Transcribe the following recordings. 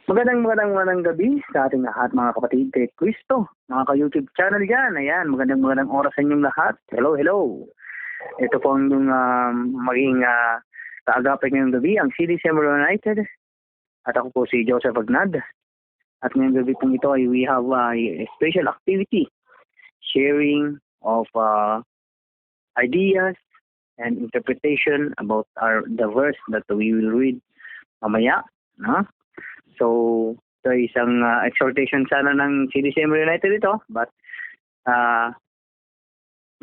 Magandang gabi sa ating lahat mga kapatid kay Kristo, mga ka-YouTube channel dyan. Ayan, magandang oras sa inyong lahat. Hello, hello. Ito po ang inyong maging kaagapay ngayong gabi, ang CDC United. At ako po si Joseph Agnad. At ngayong gabi pong ito ay we have a special activity, sharing of ideas and interpretation about the verse that we will read mamaya. No? So, ito ay isang exhortation sana ng CDCM United ito, but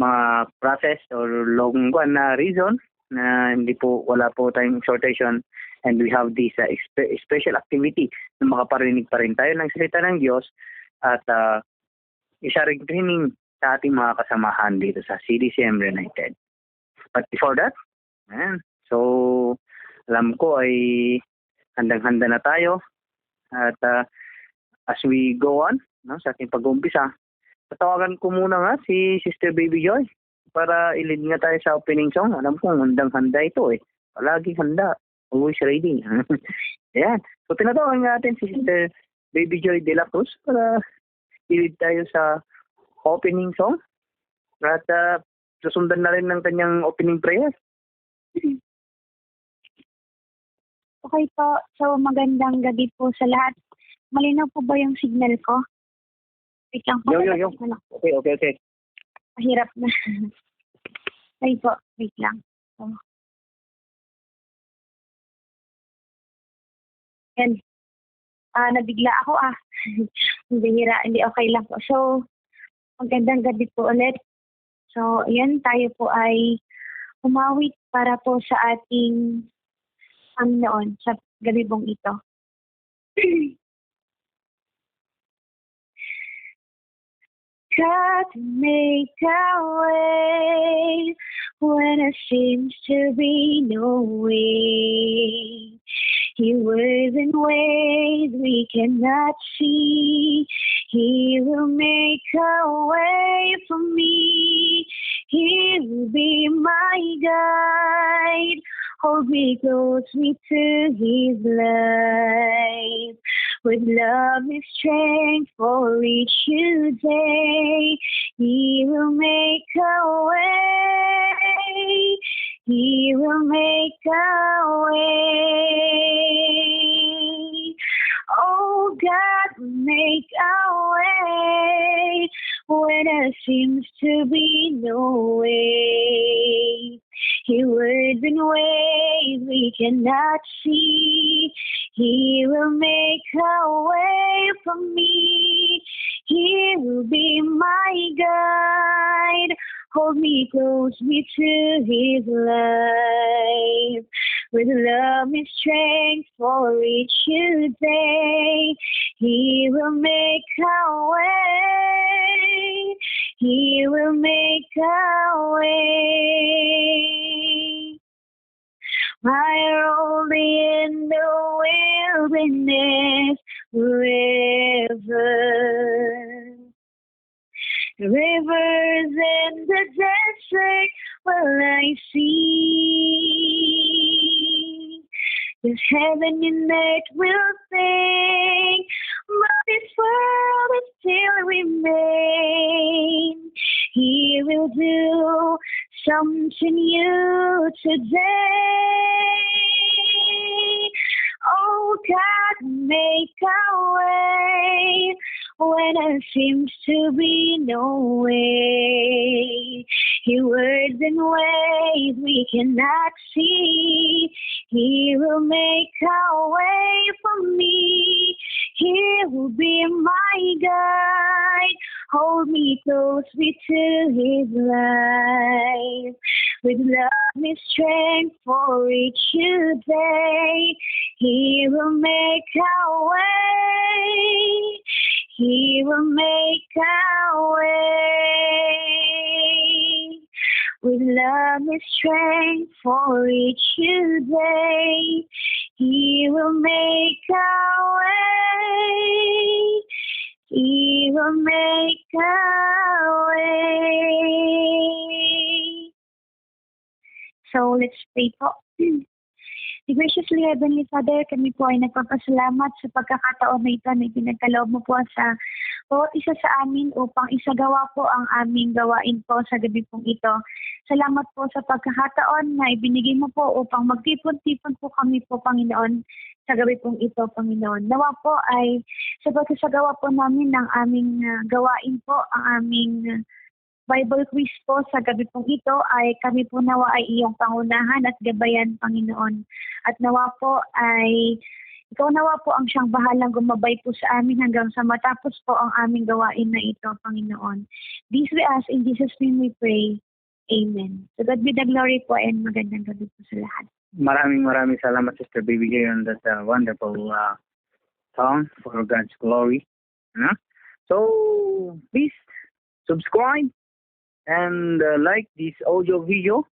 mga process or long na reason na wala po tayong exhortation, and we have this special activity na makaparinig pa rin tayo ng salita ng Diyos at isa ring training sa ating mga kasamahan dito sa CDCM United. But before that, so alam ko ay handang-handa na tayo. At as we go on, sa ating pag-umpisa, tatawagan ko muna nga si Sister Baby Joy para i-lead nga tayo sa opening song. Alam ko, handang-handa ito eh. Palagi handa. Always ready. Ayan. So, tinatawagan natin si Sister Baby Joy de la Cruz para i-lead tayo sa opening song. At susundan na rin ng kanyang opening prayer. Okay po. So, magandang gabi po sa lahat. Malinaw po ba yung signal ko? Wait lang po. Yo. Okay. Mahirap na. Ay po. Wait lang. So, yan. Nabigla ako Hindi okay lang po. So, magandang gabi po ulit. So, ayan, tayo po ay umawit para po sa ating Panginoon sa gabi pong ito. God make a way when there seems to be no way. He works in ways we cannot see. He will make a way for me. He will be my guide. Hold me close to His life. With love and strength for each new day, He will make a way. He will make a way. Oh, God will make a way when there seems to be no way. He works in ways we cannot see. He will make a way for me. He will be my guide. Hold me close to His life. With love and strength for each new day, He will make a way. He will make a way. My rolling in the wilderness river. Rivers in the desert will I see. Yes, heaven and earth will sing, but this world will still remain. He will do something new today. Oh, God, make a way when there seems to be no way. He works in ways we cannot see. He will make a way for me. He will be my guide. Hold me close to His life. With love and strength for each new day, He will make a way. He will make a way. With love and strength for each new day, He will make a way. He will make a way. So let's pray po. Graciously Heavenly Father, kami po ay nagpapasalamat sa pagkakataon na ito na pinagkaloob mo po sa bawat isa sa amin upang isagawa po ang aming gawain po sa gabi pong ito. Salamat po sa pagkakataon na ibinigay mo po upang magtipon-tipon po kami po, Panginoon, sa gabi pong ito, Panginoon. Nawa po ay sa pagsasagawa po namin ng aming gawain po, ang aming Bible quiz po sa gabi pong ito ay kami po nawa ay iyong pangunahan at gabayan, Panginoon. At nawa po ay ikaw nawa po ang siyang bahalang gumabay po sa amin hanggang sa matapos po ang aming gawain na ito, Panginoon. This we ask in Jesus' name we pray. Amen. So God be the glory po and magandang gabi po sa lahat. Maraming salamat, Sister Baby J, on that wonderful song for God's glory. So, please subscribe and like this audio video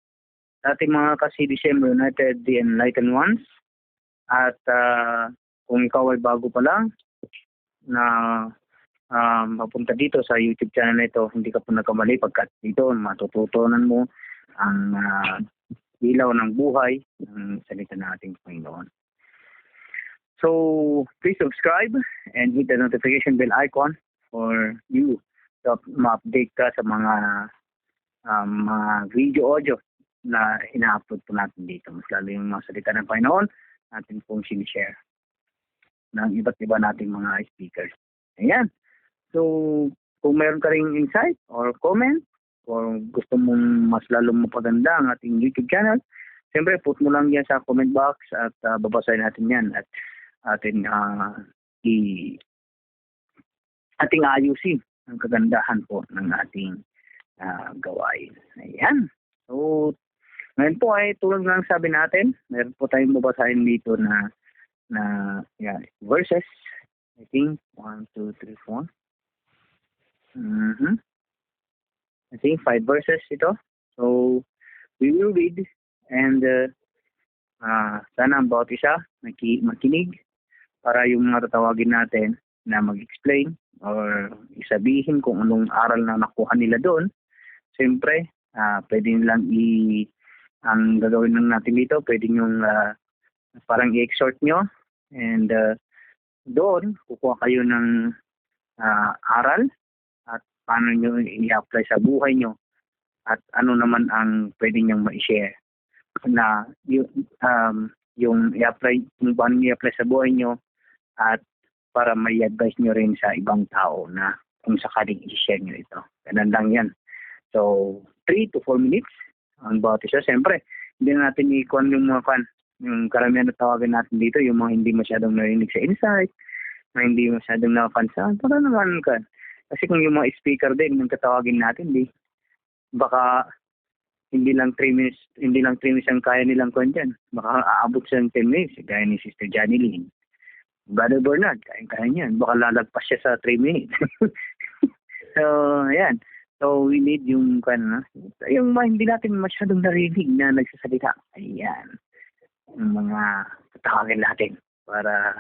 sa ating mga ka-CDCM United, the Enlightened Ones. At kung ikaw ay bago pa lang na mapunta dito sa YouTube channel na ito, hindi ka po nagkamali pagkat dito matututunan mo ang ilaw ng buhay ng salita ng ating Panginoon. So, please subscribe and hit the notification bell icon for you to ma-update ka sa mga video audio na ina-upload po natin dito. Mas lalo yung mga salita ng Panginoon natin pong sinishare ng iba't iba nating mga speakers. Ayan. So, kung meron ka ring insight or comment or gusto mong mas lalong mapaganda ang ating YouTube channel, siyempre put mo lang yan sa comment box at babasahin natin yan at ating ating ayusin ang kagandahan po ng ating gawain. Ayan. So, ngayon po ay tulad ng sabi natin, meron po tayong babasahin dito na verses. I think 1, 2, 3, 4. I think 5 verses ito. So, we will read and sana ang bawat isa makinig para yung mga tatawagin natin na mag-explain or isabihin kung anong aral na nakuha nila doon. Siyempre, pwede nilang ang gagawin lang natin dito, pwede yung parang i-exhort nyo and doon kukuha kayo ng aral at paano nyo i-apply sa buhay nyo at ano naman ang pwede nyong ma-share na yung i-apply, kung paano nyo i-apply sa buhay nyo at para may advice nyo rin sa ibang tao na kung sakaling i-share nyo ito. Ganun lang yan. So, 3 to 4 minutes ang bawat isa. Siyempre, hindi na natin i-con yung yung karamihan na tawagan natin dito, yung mga hindi masyadong narinig sa insight, na hindi masyadong nakapansan. Para naman ka. Kasi kung yung mga speaker din, yung tatawagin natin, baka hindi lang 3 minutes ang kaya nilang kon dyan. Baka aabot sa 10 minutes, gaya ni Sister Johnny Lynn. Brother Bernard, kaya niyan. Baka lalagpas siya sa 3 minutes. So, ayan. So, we need yung yung hindi natin masyadong narinig na nagsasalita. Ayan. Yung mga tatawagin natin para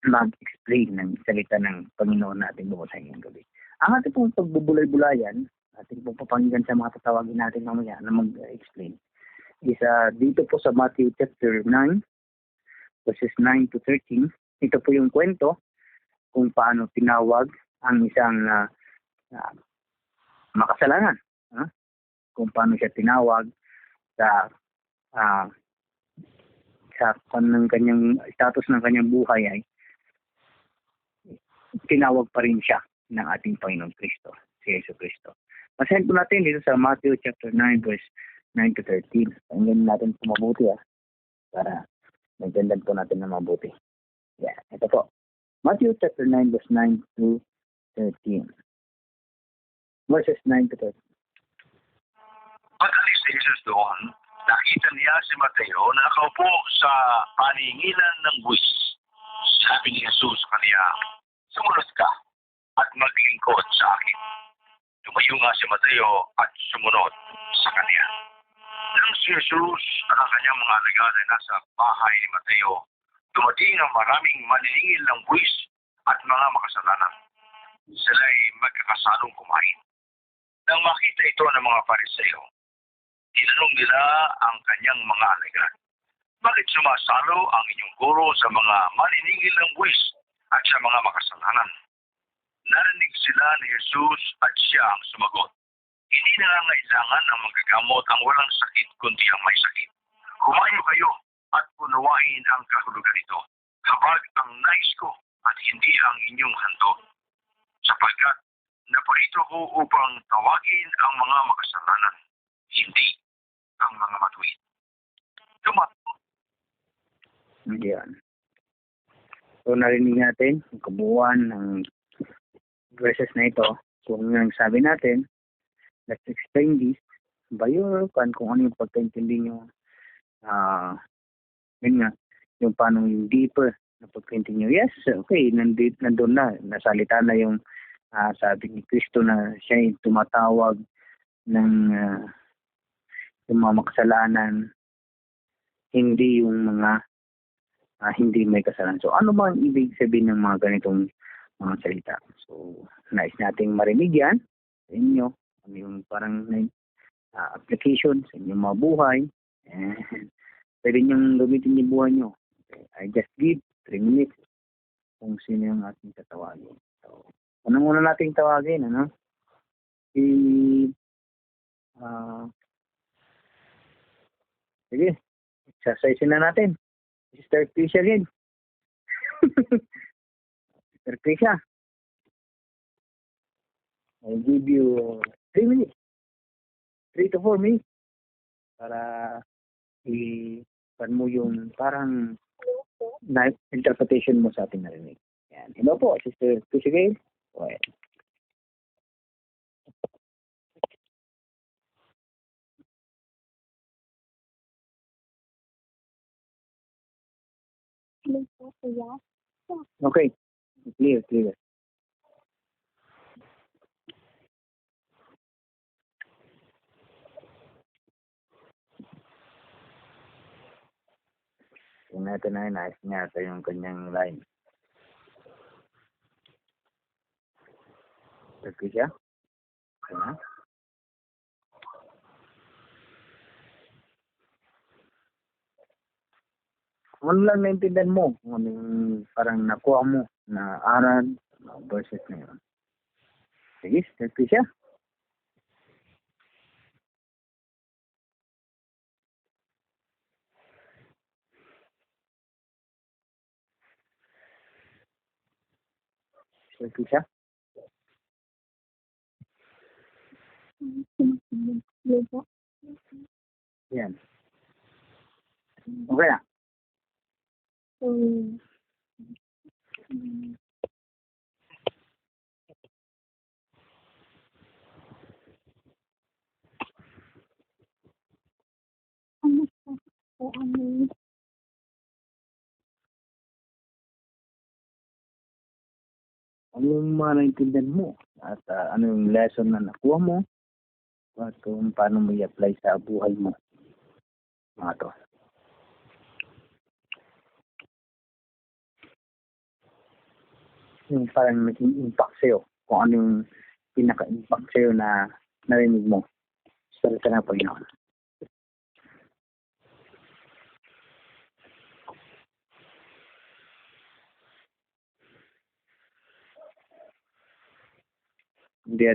mag-explain ng salita ng Panginoon natin bukas sa ngayong gabi. Ang ating pong pagbubulay-bulayan, ating pong papanggan sa mga tatawagin natin mamaya na mag-explain, is dito po sa Matthew chapter 9, verses 9 to 13. Ito po yung kwento kung paano tinawag ang isang makasalanan. Kung paano siya tinawag sa kanyang status ng kanyang buhay ay tinawag pa rin siya ng ating Panginoong Kristo, si Yesu Kristo. Basahin po natin dito sa Matthew chapter 9 verse 9 to 13. Pakinggan natin po mabuti para magdandan po natin na mabuti. Yeah, ito po. Matthew chapter 9 verse 9 to 13. Verses 9 to 13. Pag-alis ni Jesus doon, nakita niya si Mateo na nakaupo sa paninginan ng buwis. Sabi ni Jesus sa kanya, "Sumunod ka at maglingkod sa akin." Tumayo nga si Mateo at sumunod sa kanya. Nang si Jesus at ang kanyang mga alagad ay nasa bahay ni Mateo, dumating ang maraming maniningil ng buwis at mga makasalanan. Sila'y magkakasalong kumain. Nang makita ito ng mga Pariseo, tinanong nila ang kanyang mga alagad, Bakit sumasalo ang inyong guro sa mga maniningil ng buwis at sa mga makasalanan? Narinig sila ni Jesus at siya ang sumagot. Hindi nangangailangan ng magagamot ang walang sakit kundi ang may sakit. Humayo kayo at unawain ang kahulugan nito. Kapag ang nais ko at hindi ang inyong handog. Sapagkat naparito ko upang tawagin ang mga makasalanan, hindi ang mga matuwid. Yan. So narinig natin ang kabuuan ng verses na ito. Kung yung sabi natin, let's explain this by your kung ano yung pagkaintindi nyo. Yun nga, yung paano yung deeper na pagkaintindi nyo. Yes, okay, nandun na. Nasalita na yung sabi ni Kristo na siya yung tumatawag ng yung mga makasalanan, hindi yung mga hindi may kasalanan. So, ano ba ang ibig sabihin ng mga ganitong mga salita? So, nais nating marinig yan sa inyo. Ano yung parang application sa inyong mga buhay. And pwede niyong gamitin yung buhay nyo. Okay. I just give 3 minutes kung sino yung ating tatawagin. So, anong una nating tawagin? Ano? Sige, exercise na natin. Sister Krisha again. Sister Krisha, I'll give you 3 minutes. 3 to 4 minutes. Para i-pan mo yung parang interpretation mo sa ating narinig. Yan. Hello po, Sister Krisha again. Okay. Okay. Clear. Kung natin na nais niya sa yung kanyang line. Sister Krisha? Okay na? Kung ano lang naintindihan mo, kung ano yung parang nakuha mo na aral, verses na yun. Sige, Sister Krisha. Sister Krisha? Yan. Okay na. Ano yung mga naintindihan mo at ano yung lesson na nakuha mo at kung paano mo i-apply sa buhay mo. Mga to. Yung parang naging impact sa'yo. Kung ano yung pinaka-impact sa'yo na narinig mo. Salita na po yun. Hindi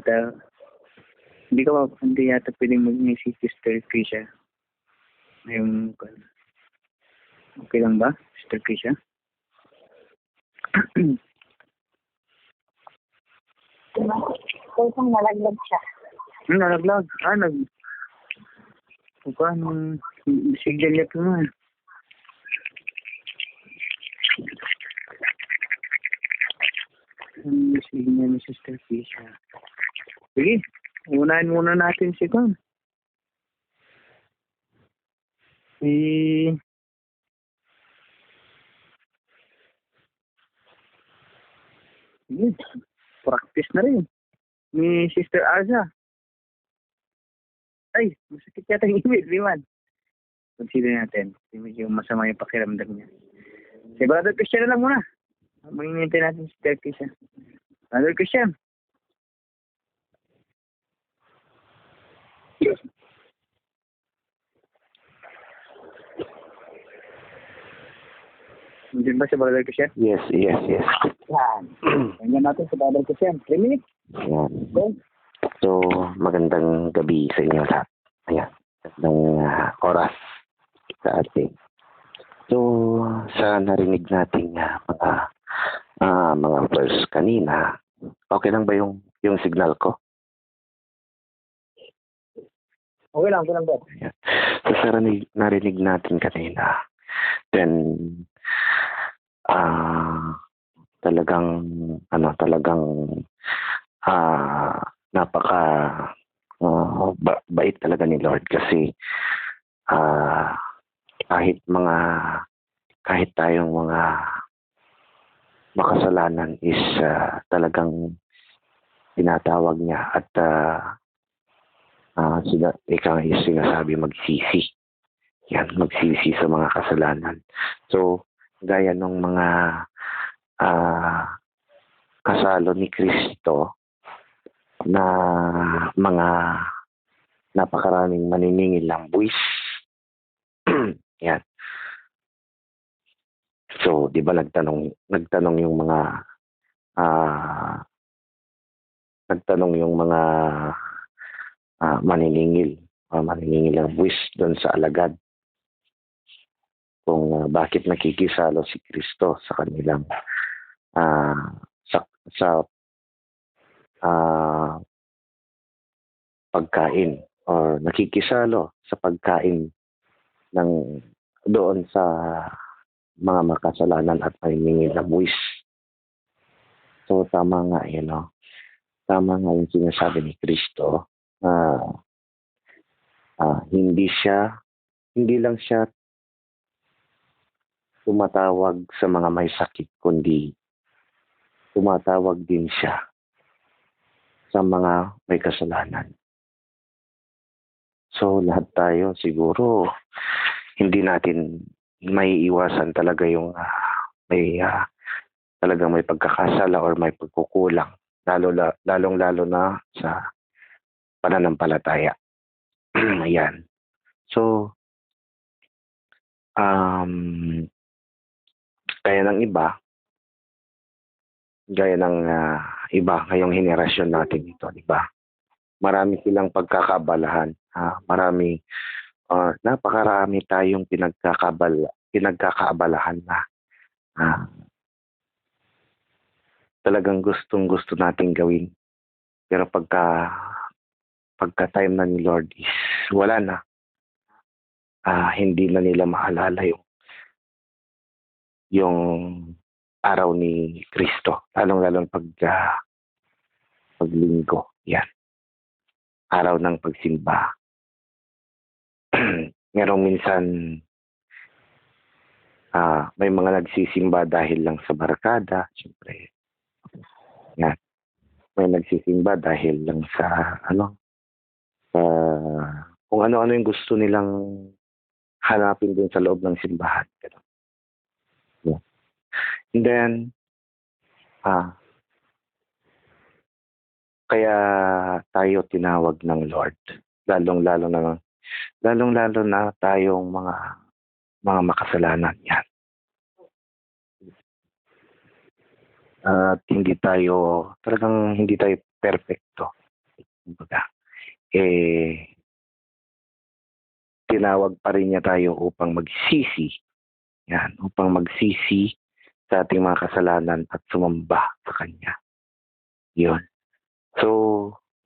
yata pwedeng mag-may si Sister Krisha. Yung, okay lang ba, Sister Krisha? Kung nalaglag siya. Nalaglag. Anong signal niya po man. Ang signal ni Sister Krisha. Sige, unahin muna natin si Kwan. Sige, practice na rin. Ni Sister Arza. Ay, masakit yata yung image, Liman. Consider natin. Medyo masama yung pakiramdam niya. Si Brother Christian na lang muna. Mahinintay natin si Sister Krisha. Brother Christian. Hindi ba si Brother Christian? Yes. Yan. Tingnan natin si Brother Christian. 3 minutes. Yan. Go. So, magandang gabi sa inyo lahat. Ayan. Magandang oras sa atin. So, sa narinig nating mga verse kanina, okay lang ba yung signal ko? Okay lang po. Ayan. So, sa narinig natin kanina, then, talagang napaka bait talaga ni Lord kasi kahit tayong mga makasalanan is talagang tinatawag niya at ikaw is sinasabi magsisi. Yan, magsisi sa mga kasalanan. So, gaya ng mga kasalo ni Kristo na mga napakaraming maniningil ng buwis. Yan. So, di ba nagtanong yung mga maniningil ng buwis doon sa alagad kung bakit nakikisalo si Kristo sa kanilang sa pagkain or nakikisalo sa pagkain ng doon sa mga makasalanan at maniningil ng buwis. So tama nga tama nga yung sinasabi ni Kristo hindi lang siya tumatawag sa mga may sakit, kundi tumatawag din siya sa mga may kasalanan. So lahat tayo siguro hindi natin may iwasan talaga yung talagang may pagkakasala or may pagkukulang, lalong-lalo na sa pananampalataya. Ayan. So, gaya ng iba ngayong henerasyon natin ito, di ba? Marami silang pagkakabalahan. Napakarami tayong pinagkakaabalahan na talagang gustong-gusto nating gawin. Pero pagka time na ni Lord is wala na. Hindi na nila maalala yung araw ni Kristo. Lalong-lalong paglinggo. Yan. Araw ng pagsimba. Merong minsan may mga nagsisimba dahil lang sa barkada. Siyempre. Yan. May nagsisimba dahil lang sa kung ano-ano yung gusto nilang hanapin din sa loob ng simbahan. Yeah. And then, kaya tayo tinawag ng Lord. Lalong-lalo na tayong mga makasalanan. Yan. At hindi tayo perfecto. Kumbaga, tinawag pa rin niya tayo upang magsisi. Yan, upang magsisi sa ating mga kasalanan at sumamba sa Kanya. Yun. So,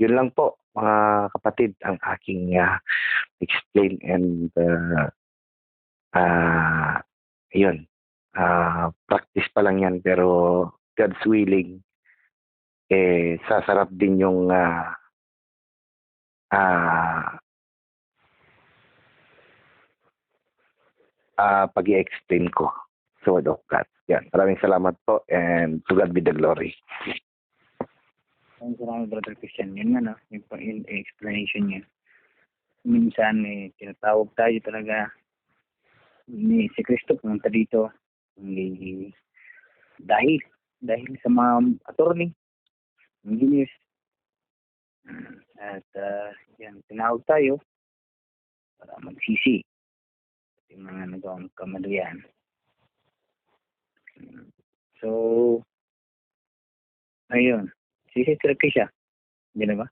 yun lang po, mga kapatid, ang aking explain and yun. Practice pa lang yan, pero God's willing, sasarap din yung pag-i-explain ko sa Word of God. Yan. Maraming salamat po and to God be the glory. Maraming Brother Christian. Yun nga, yung explanation niya. Minsan, tinatawag tayo talaga ni si Kristo pumunta dito. Dahil sa mga attorney, engineers. At yan, tinawag tayo para magsisi. Yung mga nagawang kamalian. So, ayun. Si Sister Kisha. Hindi na ba?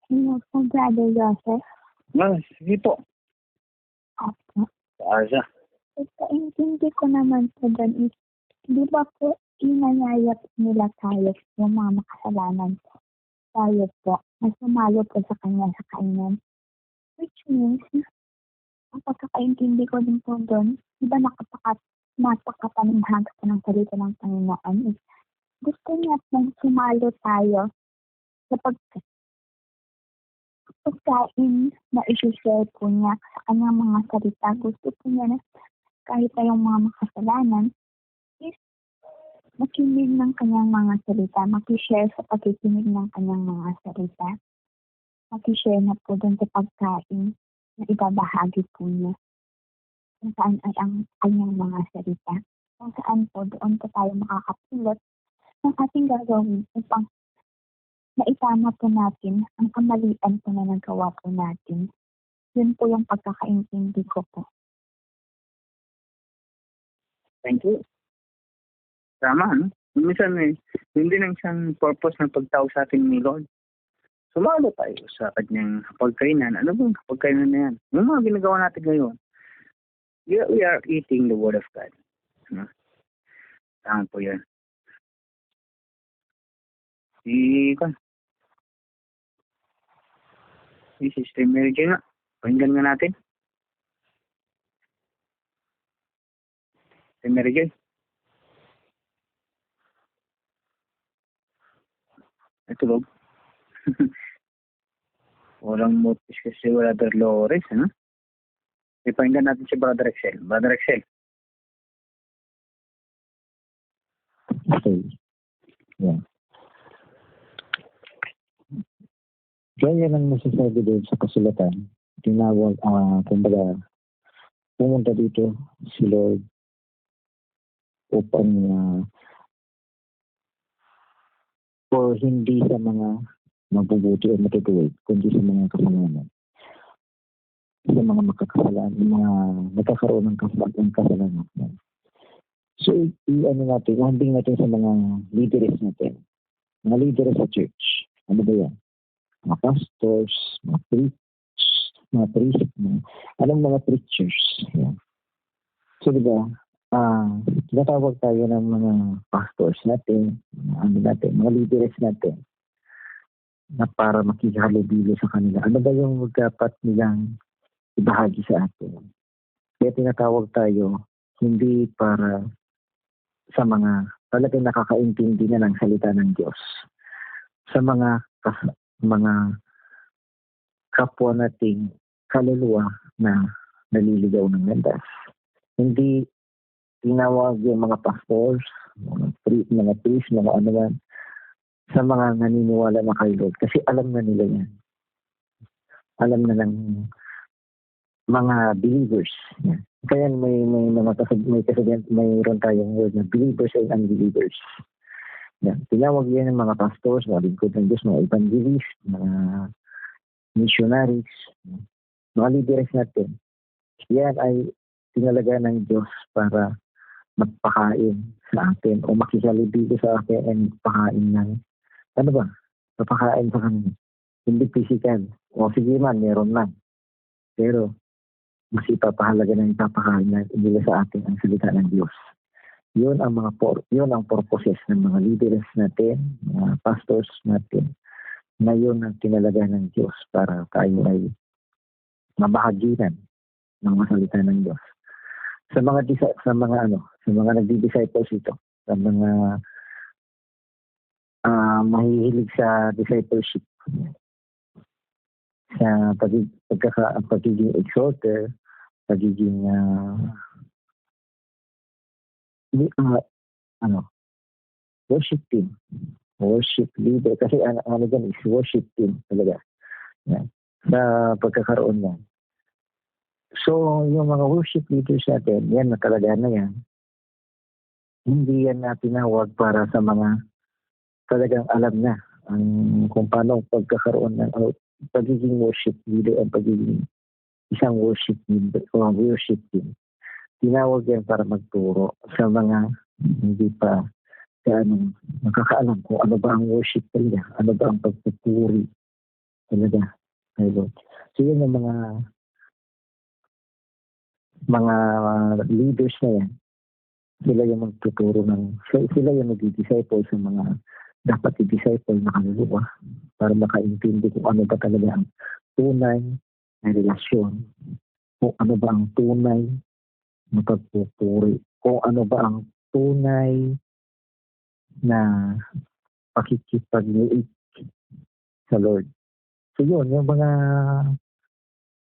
Hello po, Brother Joseph. Sige po. Opo. Asa. Ikaintindi ko naman po doon is, di ba po, inayayap nila tayo yung mga makasalanan po. Tayo po, na sumalo po sa kanya sa kainan. Which means, ang pagkakaintindi ko din po doon, di ba napakapanimhag ko ng salita ng Panginoon is, gusto niya nang sumalo tayo sa pagkain na isi-share po niya sa kanyang mga salita. Gusto po niya na kahit tayong mga makasalanan is makinig ng kanyang mga salita, makishare sa pagkikinig ng kanyang mga salita. Makishare na po doon sa pagkain na ibabahagi po niya. Kung saan ay ang kanyang mga salita. Kung saan po doon po tayo makakapulot ng ating gagawin upang naitama po natin ang kamalian po na nagawa po natin. Yun po yung pagkakaintindi ko po. Thank you. Tama, no? Minsan, yun din ang isang purpose ng pagtawag sa ating ni Lord. Sumalo tayo sa kanyang pagkainan. Ano ba pagkainan na yan? Yung mga ginagawa natin ngayon, we are eating the Word of God. No? Tama po yan. Si Sister Mary Jane nga. Pakinggan nga natin. Si Mary Jane. Tulog. Walang motis kasi Brother Lores, ano? Pakinggan natin si Brother Excel. Brother Excel. Okay. Yeah. Kaya yan ang masasabi doon sa kasulatan. Tinawag, kumbaga, pumunta dito si Lord upang or hindi sa mga mabubuti o matutuwid, kundi sa mga kasalanan. Sa mga makakasalanan, mga nagkakaroon ng kasalanan. So, natin, handing natin sa mga leaders natin. Mga leaders sa church. Ano ba yan? Mga pastors, mga priests, anong mga preachers. Yan. So, diba, tinatawag tayo ng mga pastors natin, mga leaders natin, na para makihalubilo sa kanila. Ano ba yung dapat nilang ibahagi sa atin? Kaya tinatawag tayo, hindi para sa mga talagang nakakaintindi na ng salita ng Diyos. Sa mga kapwa nating kaluluwa na naliligaw ng landas. Hindi tinawag yung mga pastors, mga priests, mga ano man, sa mga naniniwala na kay Lord. Kasi alam na nila yan. Alam na ng mga believers. Yan. Kaya mayroon tayong word na believers and unbelievers. Yan. Tinawag yan ng mga pastors, mga lingkod ng Diyos, mga evangelists, mga missionaries, mga leaders natin. Yan ay tinalaga ng Diyos para magpakain sa atin o makihalubilo sa atin at magpakain ng papakain sa kanila. Hindi physical. O sige man, meron lang. Pero mas ipapahalaga na ipapakain nila sa atin ang salita ng Diyos. Yun ang purposes ng mga leaders natin, mga pastors natin. Na yun ang tinalaga ng Diyos para tayo ay mabahaginan ng masalita ng Diyos. Sa mga nagdi-disciples ito, sa mga mahihilig sa discipleship, sa pagiging exhorter, pagiging worship team, worship leader, kasi ano dyan is worship team talaga. Yan. Sa pagkakaroon yan. So, yung mga worship leaders natin, yan na talaga na yan. Hindi yan na tinawag para sa mga talagang alam na kung paano pagkakaroon ng pagiging worship leader ang pagiging isang worship leader o worship team. tinawag yan para magturo sa mga hindi pa gaano nakakaalam kung ano ba ang worship talaga, ano ba ang pagpupuri talaga kay Lord. So yun yung mga leaders na yan, sila yung magtuturo sila yung nag-disciple sa mga dapat i-disciple na kaluluwa para makaintindi kung ano ba talaga ang tunay na relasyon, kung ano ba ang tunay na pagpupuri, kung ano ba ang tunay na pakikipag-liit sa Lord. So yun, yung mga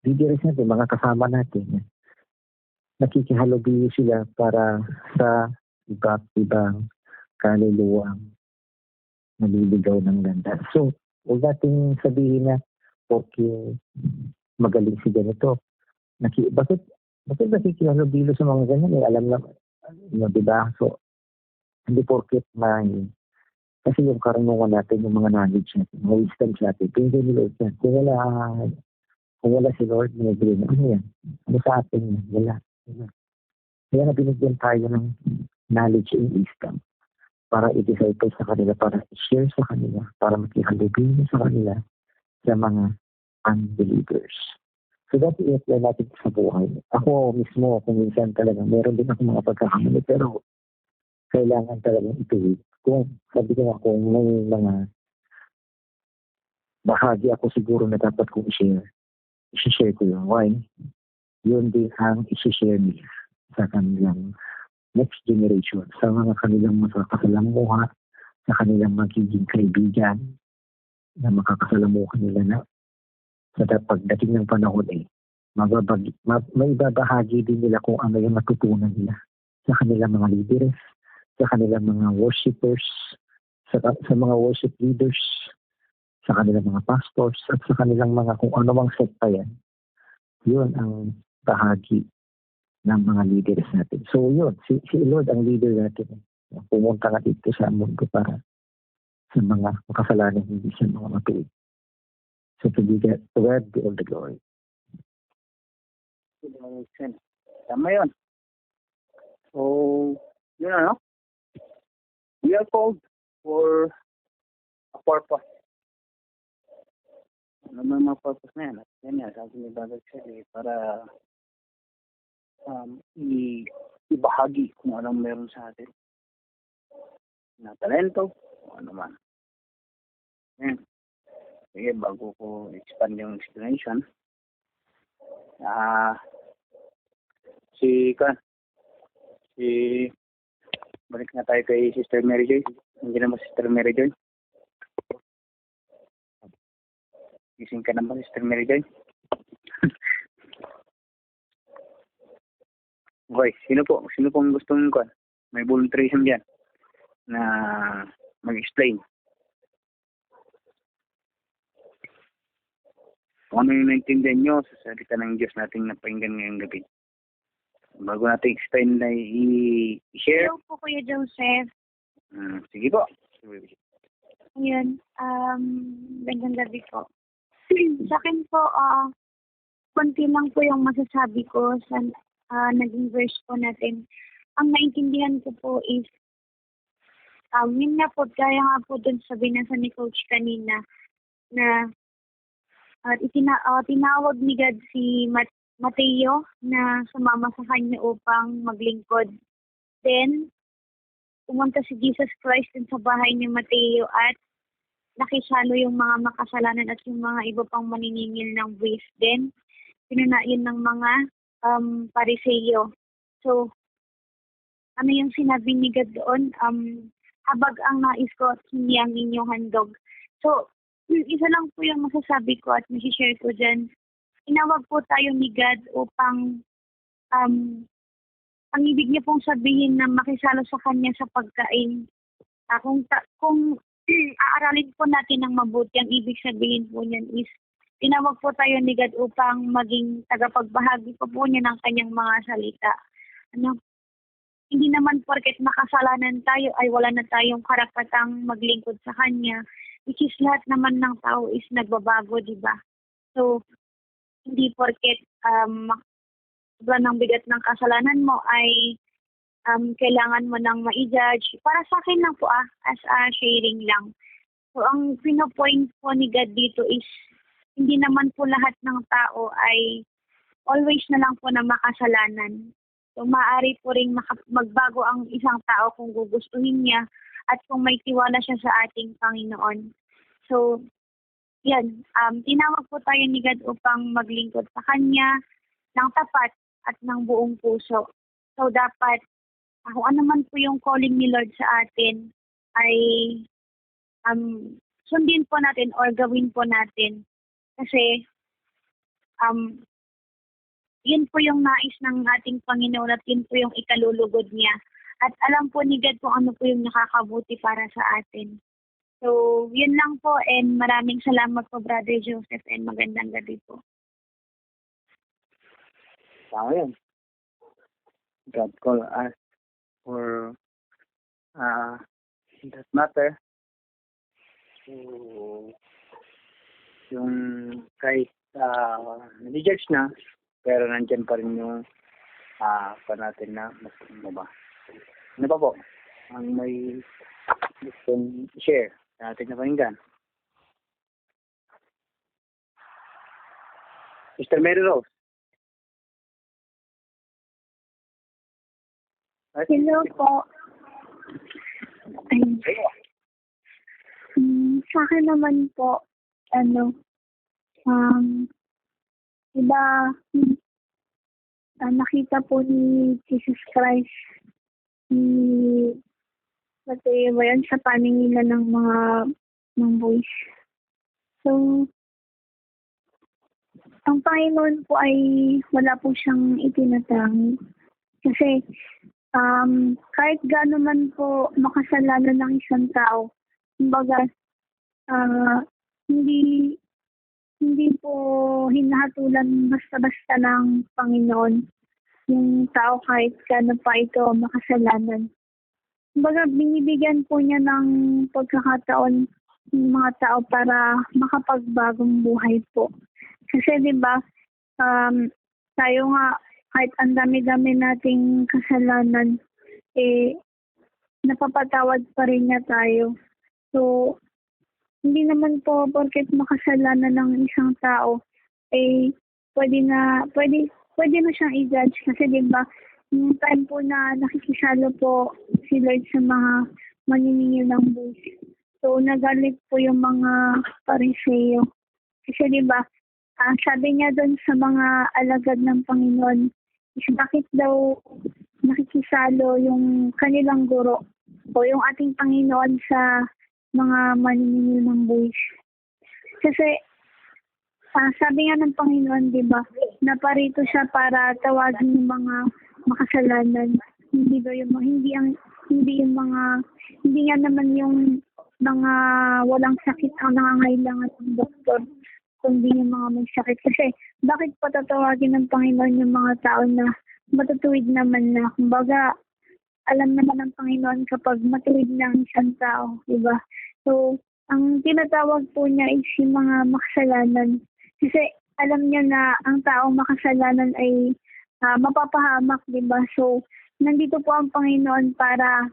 leaders natin, mga kasama natin, nakikihalubilo sila para sa iba't ibang kaluluwang naliligaw ng ganda. So, huwag natin sabihin na okay, magaling si ganito. Bakit nakikihalubilo sa mga ganyan? Alam na, di ba? So, hindi porket kasi yung karunungan natin, yung mga knowledge natin, mga wisdom natin, pinili ni Lord yan. Kung wala si Lord, ano yan? Ano sa atin? Wala. Kaya na binigyan tayo ng knowledge and wisdom para i-disciple sa kanila, para i-share sa kanila, para makihalubilo sa kanila sa mga unbelievers. So that i-apply natin sa buhay. Ako mismo, kung minsan talaga, meron din ako mga pagkakamali, pero kailangan talagang ituwid. Sabi ko nga, kung may mga bahagi ako siguro na dapat kong i-share ko yun. Why? Yun din ang i-share nila sa kanilang next generation, sa mga kanilang makakasalamuha, sa kanilang magiging kaibigan na makakasalamuha nila na sa pagdating ng panahon may ibabahagi din nila kung ano yung matutunan nila sa kanilang mga leaders, sa kanilang mga worshipers, sa mga worship leaders, sa kanilang mga pastors, at sa kanilang mga kung ano mang sekta yan. Yun ang bahagi ng mga leaders natin. So yun, si Lord ang leader natin. Pumunta nga dito sa mundo para sa mga makasalanan, hindi sa mga matuwid. So to God be all the glory. Tama yun. So, yun ano? We are called for a purpose. Ano naman mga purpose na yan? At yan yan, sabi ni Brother Shelly, para ibahagi kung anong meron sa atin. Na talento, o ano man. Yan. Sige, bago ko expand yung explanation, balik na tayo kay Sister Mary Joy. Hindi naman Sister Mary Joy. Gising ka naman, Sister Mary Joy. Okay, sino pong gustong may volunteerism dyan na mag-explain kung ano yung naintindihan nyo sa salita ng Diyos nating napakinggan ngayong gabi. Bago natin explain na i-share. Hello po, Kuya Joseph. Sige po. Ayun, gandang gabi po. Sa akin po, konti lang po yung masasabi ko sa naging verse po natin. Ang naintindihan ko po is, yun nga po, kaya nga po dun sa binasa ni Coach kanina, na tinawag ni God si Mateo na sumama sa kanya upang maglingkod. Then, pumunta si Jesus Christ din sa bahay ni Mateo at nakisalo yung mga makasalanan at yung mga iba pang maniningil ng buwis. Then, pinuna yun ng mga Pariseo. So, ano yung sinabi ni God doon? Habag ang nais ko at hindi ang inyong handog. So, isa lang po yung masasabi ko at masishare ko dyan. Inawag po tayo ni God upang ang ibig niya pong sabihin na makisalo sa Kanya sa pagkain. Kung aaralin po natin ng mabuti, ang ibig sabihin po niyan is tinawag po tayo ni God upang maging tagapagbahagi po niya ng Kanyang mga salita. Hindi naman porket makasalanan tayo ay wala na tayong karapatang maglingkod sa Kanya. Which is lahat naman ng tao is nagbabago, di ba? So, hindi porket sobrang ng bigat ng kasalanan mo ay kailangan mo nang ma-judge. Para sa akin lang po as a sharing lang. So ang pinopoint po ni God dito is hindi naman po lahat ng tao ay always na lang po na makasalanan. So maaari po ring magbago ang isang tao kung gugustuhin niya at kung may tiwala siya sa ating Panginoon. So yan, tinawag po tayo ni God upang maglingkod sa Kanya ng tapat at ng buong puso. So dapat kung ano man po yung calling ni Lord sa atin ay sundin po natin or gawin po natin. Kasi yun po yung nais ng ating Panginoon at yun po yung ikalulugod niya. At alam po ni God kung ano po yung nakakabuti para sa atin. So, yun lang po and maraming salamat po Brother Joseph and magandang gabi po. Tama yan. God call us for that matter. So, yung kahit nag-judge na, pero nandyan pa rin yung pa natin na mas ba. Ano pa po? Ang may gustong share na ating napakinggan. Mr. Mary Rose. Hello po. Sa akin naman po, nakita po ni Jesus Christ pati ba yan sa paninginan ng boys. So, ang Panginoon po ay wala po siyang itinatangi. Kasi, kahit gaano man po makasalanan ng isang tao, kumbaga, hindi po hinahatulan basta-basta ng Panginoon yung tao kahit gaano pa ito makasalanan. Kumbaga, binibigyan po niya ng pagkakataon ng mga tao para makapagbagong buhay po. Kasi 'di ba, tayo nga kahit ang dami-dami nating kasalanan, napapatawad pa rin niya tayo. So, hindi naman po porket makasalanan ng isang tao, pwede na siyang i-judge. Kasi 'di ba, yung time po na nakikisalo po si Lord sa mga maniningil ng buwis. So, nagalit po yung mga Pariseo. Kasi 'di ba, sabi niya doon sa mga alagad ng Panginoon, is bakit daw nakikisalo yung kanilang guro o yung ating Panginoon sa mga maniningil ng buwis. Kasi sabi nga ng Panginoon, 'di ba, naparito siya para tawagin yung mga makasalanan. Hindi nga naman yung mga walang sakit ang nangangailangan ng doktor, kundi yung mga may sakit. Kasi bakit patatawagin ng Panginoon yung mga tao na matutuwid naman na? Kumbaga, alam naman ng Panginoon kapag matuwid na ang isang tao, di ba? So, ang tinatawag po niya is yung mga makasalanan. Kasi alam niya na ang taong makasalanan ay mapapahamak, di ba? So, nandito po ang Panginoon para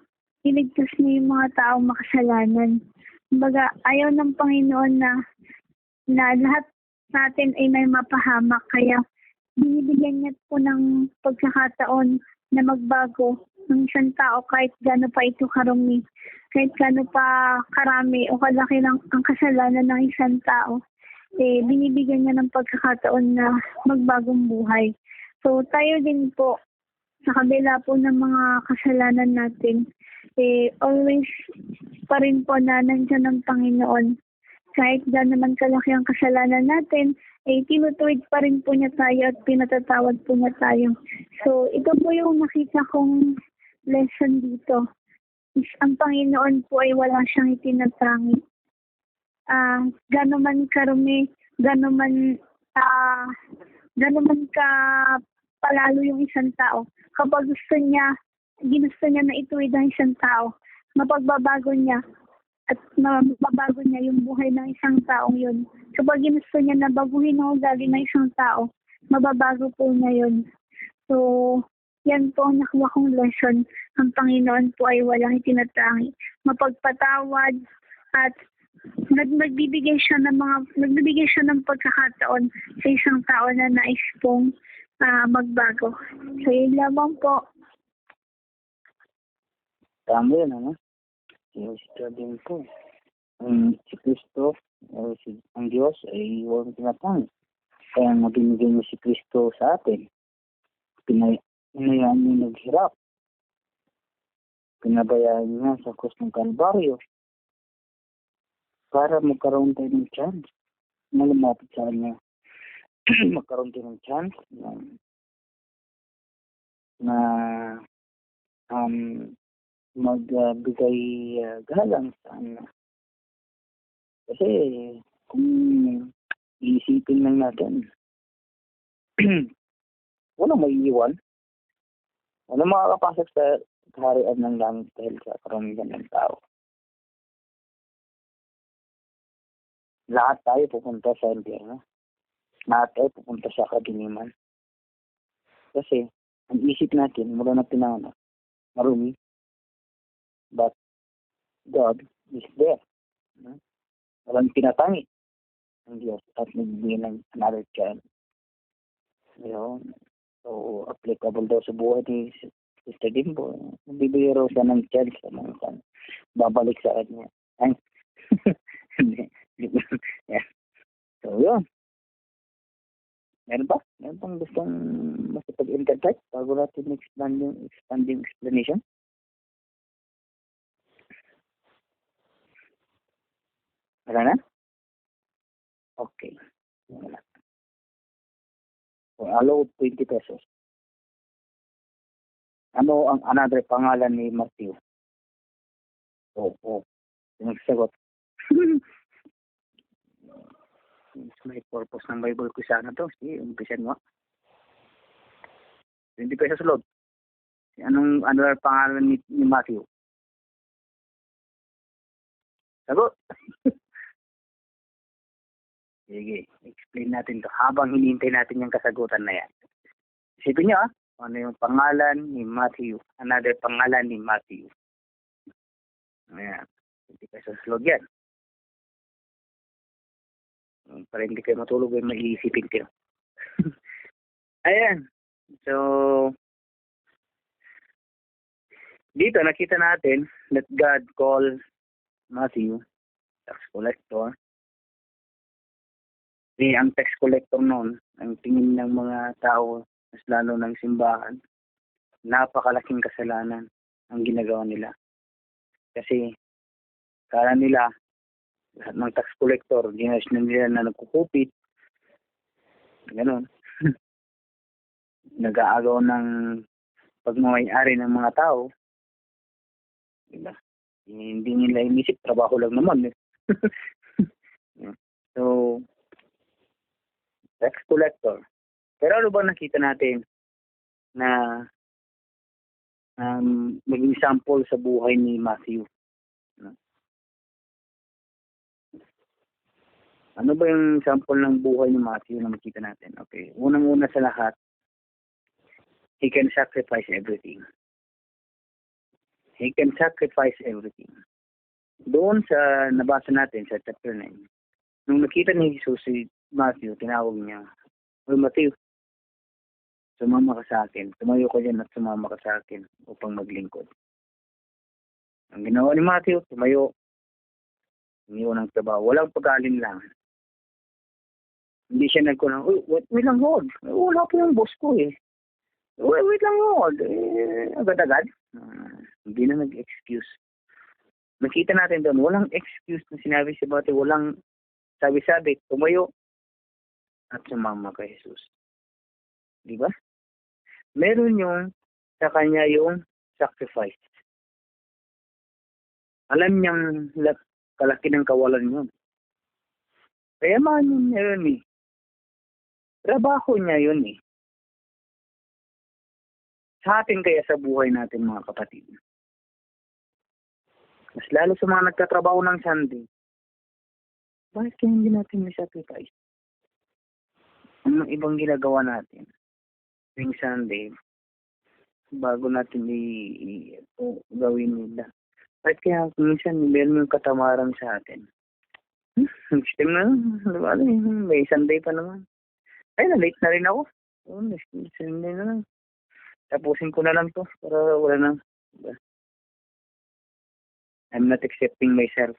iligtas niya yung mga taong makasalanan. Kumbaga, ayaw ng Panginoon na lahat natin ay may mapahamak. Kaya, binibigyan niya po ng pagkakataon na magbago ng isang tao kahit gaano pa ito karumi, kahit gaano pa karami o kalaki ang kasalanan ng isang tao. Binibigyan niya ng pagkakataon na magbagong buhay. So, tayo din po, sa kabila po ng mga kasalanan natin, always pa rin po na nandiyan ng Panginoon. Kahit gaano naman kalaki ang kasalanan natin, tinutuwid pa rin po niya tayo at pinatatawad po niya tayo. So, ito po yung nakita kong lesson dito. Ang Panginoon po ay wala siyang itinatangi. Gaano man karumi, gaano man ka palalo yung isang tao. Kapag ginusto niya na ituwid ang isang tao, mapagbabago niya at mababago niya yung buhay ng isang taong yun. Kapag ginusto niya na baguhin ang ugali ng isang tao, mababago po niya yun. So, yan po ang nakuha kong lesson. Ang Panginoon po ay walang itinatangi. Mapagpatawad at nagbibigay siya ng pagkakataon sa isang tao na nais pong magbago. So, yun lamang po. Tama yun, ano? Yung din po. Si Kristo, ang Diyos ay walang tinatang. Kaya nga binigay niya si Kristo sa atin. Pinayaan niya naghirap. Pinabayaan niya sa krus ng Kalbaryo para magkaroon tayo ng chance na lumapit sa kanya. Magkaroon tayo ng chance na magbigay galang sa kanya. Kasi kung iisipin lang natin, walang maiiwan. Walang makakapasok sa kaharian ng langit dahil sa karamihan ng tao. Lahat tayo pupunta sa impyerno. Lahat tayo pupunta sa kadiliman. Kasi ang isip natin mula na pinanganak, marumi. But God is there. Walang pinatangi ang Diyos at nagbibigay ng another child. Yun. So, applicable daw sa buhay ni Sister Dimbo. Bibigay raw siya ng child sa mga kan. Babalik sa kanya. Ay. Yeah. So, yun. Meron ba? Meron pang gustong masipag-interpret bago natin expanding explanation? Wala na? Okay. Wala. So, allowed 20 pesos. Ano ang another pangalan ni Matthew? Oo. Nagsagot. May purpose ng Bible ko sana to. Sige, umpisan mo. 20 pesos load. Anong another pangalan ni Matthew? Sagot. Sige, explain natin to habang hinihintay natin yung kasagutan na yan. Isipin nyo ano yung pangalan ni Matthew. Another pangalan ni Matthew. Ayan. 20 pesos load yan. Para hindi kayo matulog ay mag-iisipin kayo. Ayan. So, dito nakita natin that God called Matthew tax collector. Ang tax collector noon, ang tingin ng mga tao, mas lalo ng simbahan, napakalaking kasalanan ang ginagawa nila. Kasi, kala nila, lahat ng tax collector, ginayos na nila na nagkukupit, gano'n. Nag-aagaw ng pagmamay-ari ng mga tao. Diba? Hindi nila inisip, trabaho lang naman. So, tax collector. Pero ano ba nakita natin na maging sample sa buhay ni Matthew? Ano ba yung sample ng buhay ni Matthew na makita natin? Okay, unang-una sa lahat, he can sacrifice everything. He can sacrifice everything. Doon sa nabasa natin sa chapter 9, nung nakita ni Jesus si Matthew, tinawag niya, "Oy Matthew, sumama ka sa akin. Tumayo ka dyan at sumama ka sa akin upang maglingkod." Ang ginawa ni Matthew, tumayo, iniwan ng trabaho. Walang pag-alinlangan. Hindi siya nagkunang, wait lang, hold. Wala po yung boss ko eh. Wait lang, hold. Agad-agad. Hindi na nag-excuse. Nakita natin doon, walang excuse na sinabi si Matthew. Walang sabi-sabi, tumayo at sumama kay Jesus. Di ba? Meron yung sa kanya yung sacrifice. Alam niyang kalaki ng kawalan yun. Kaya man yun eh. Trabaho niya yun eh. Sa atin kaya sa buhay natin mga kapatid. Mas lalo sa mga nagtatrabaho ng Sunday. Bakit kaya hindi natin may sacrifice? Ang ibang ginagawa natin? tuwing Sunday, bago natin gawin nila. At kaya minsan meron yung katamaran sa atin. Next time na, may Sunday pa naman. Ay, na-late na rin ako. Next Sunday na lang. Tapusin ko na lang to para wala na. I'm not accepting myself.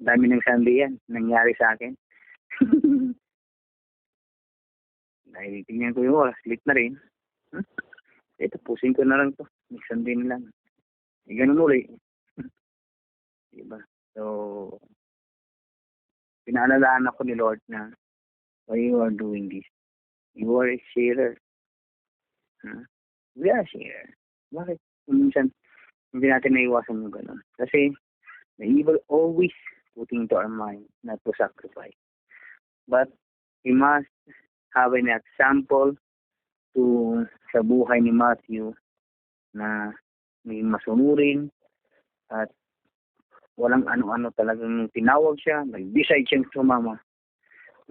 Dami ng Sunday yan. Nangyari sa akin. Dahil tingnan ko yung oras. Late na rin. Tapusin ko na lang to. Next Sunday na lang. Ganun ulit. Diba? So, pinaalalahan ako ni Lord na why you are doing this. You are a sharer. We are a sharer. Bakit? Minsan, hindi natin naiwasan yung ganun. Kasi, the evil always putting into our mind not to sacrifice. But, we must have an example sa buhay ni Matthew na may masunurin at walang ano-ano talagang tinawag siya, nag-decide siyang sumama.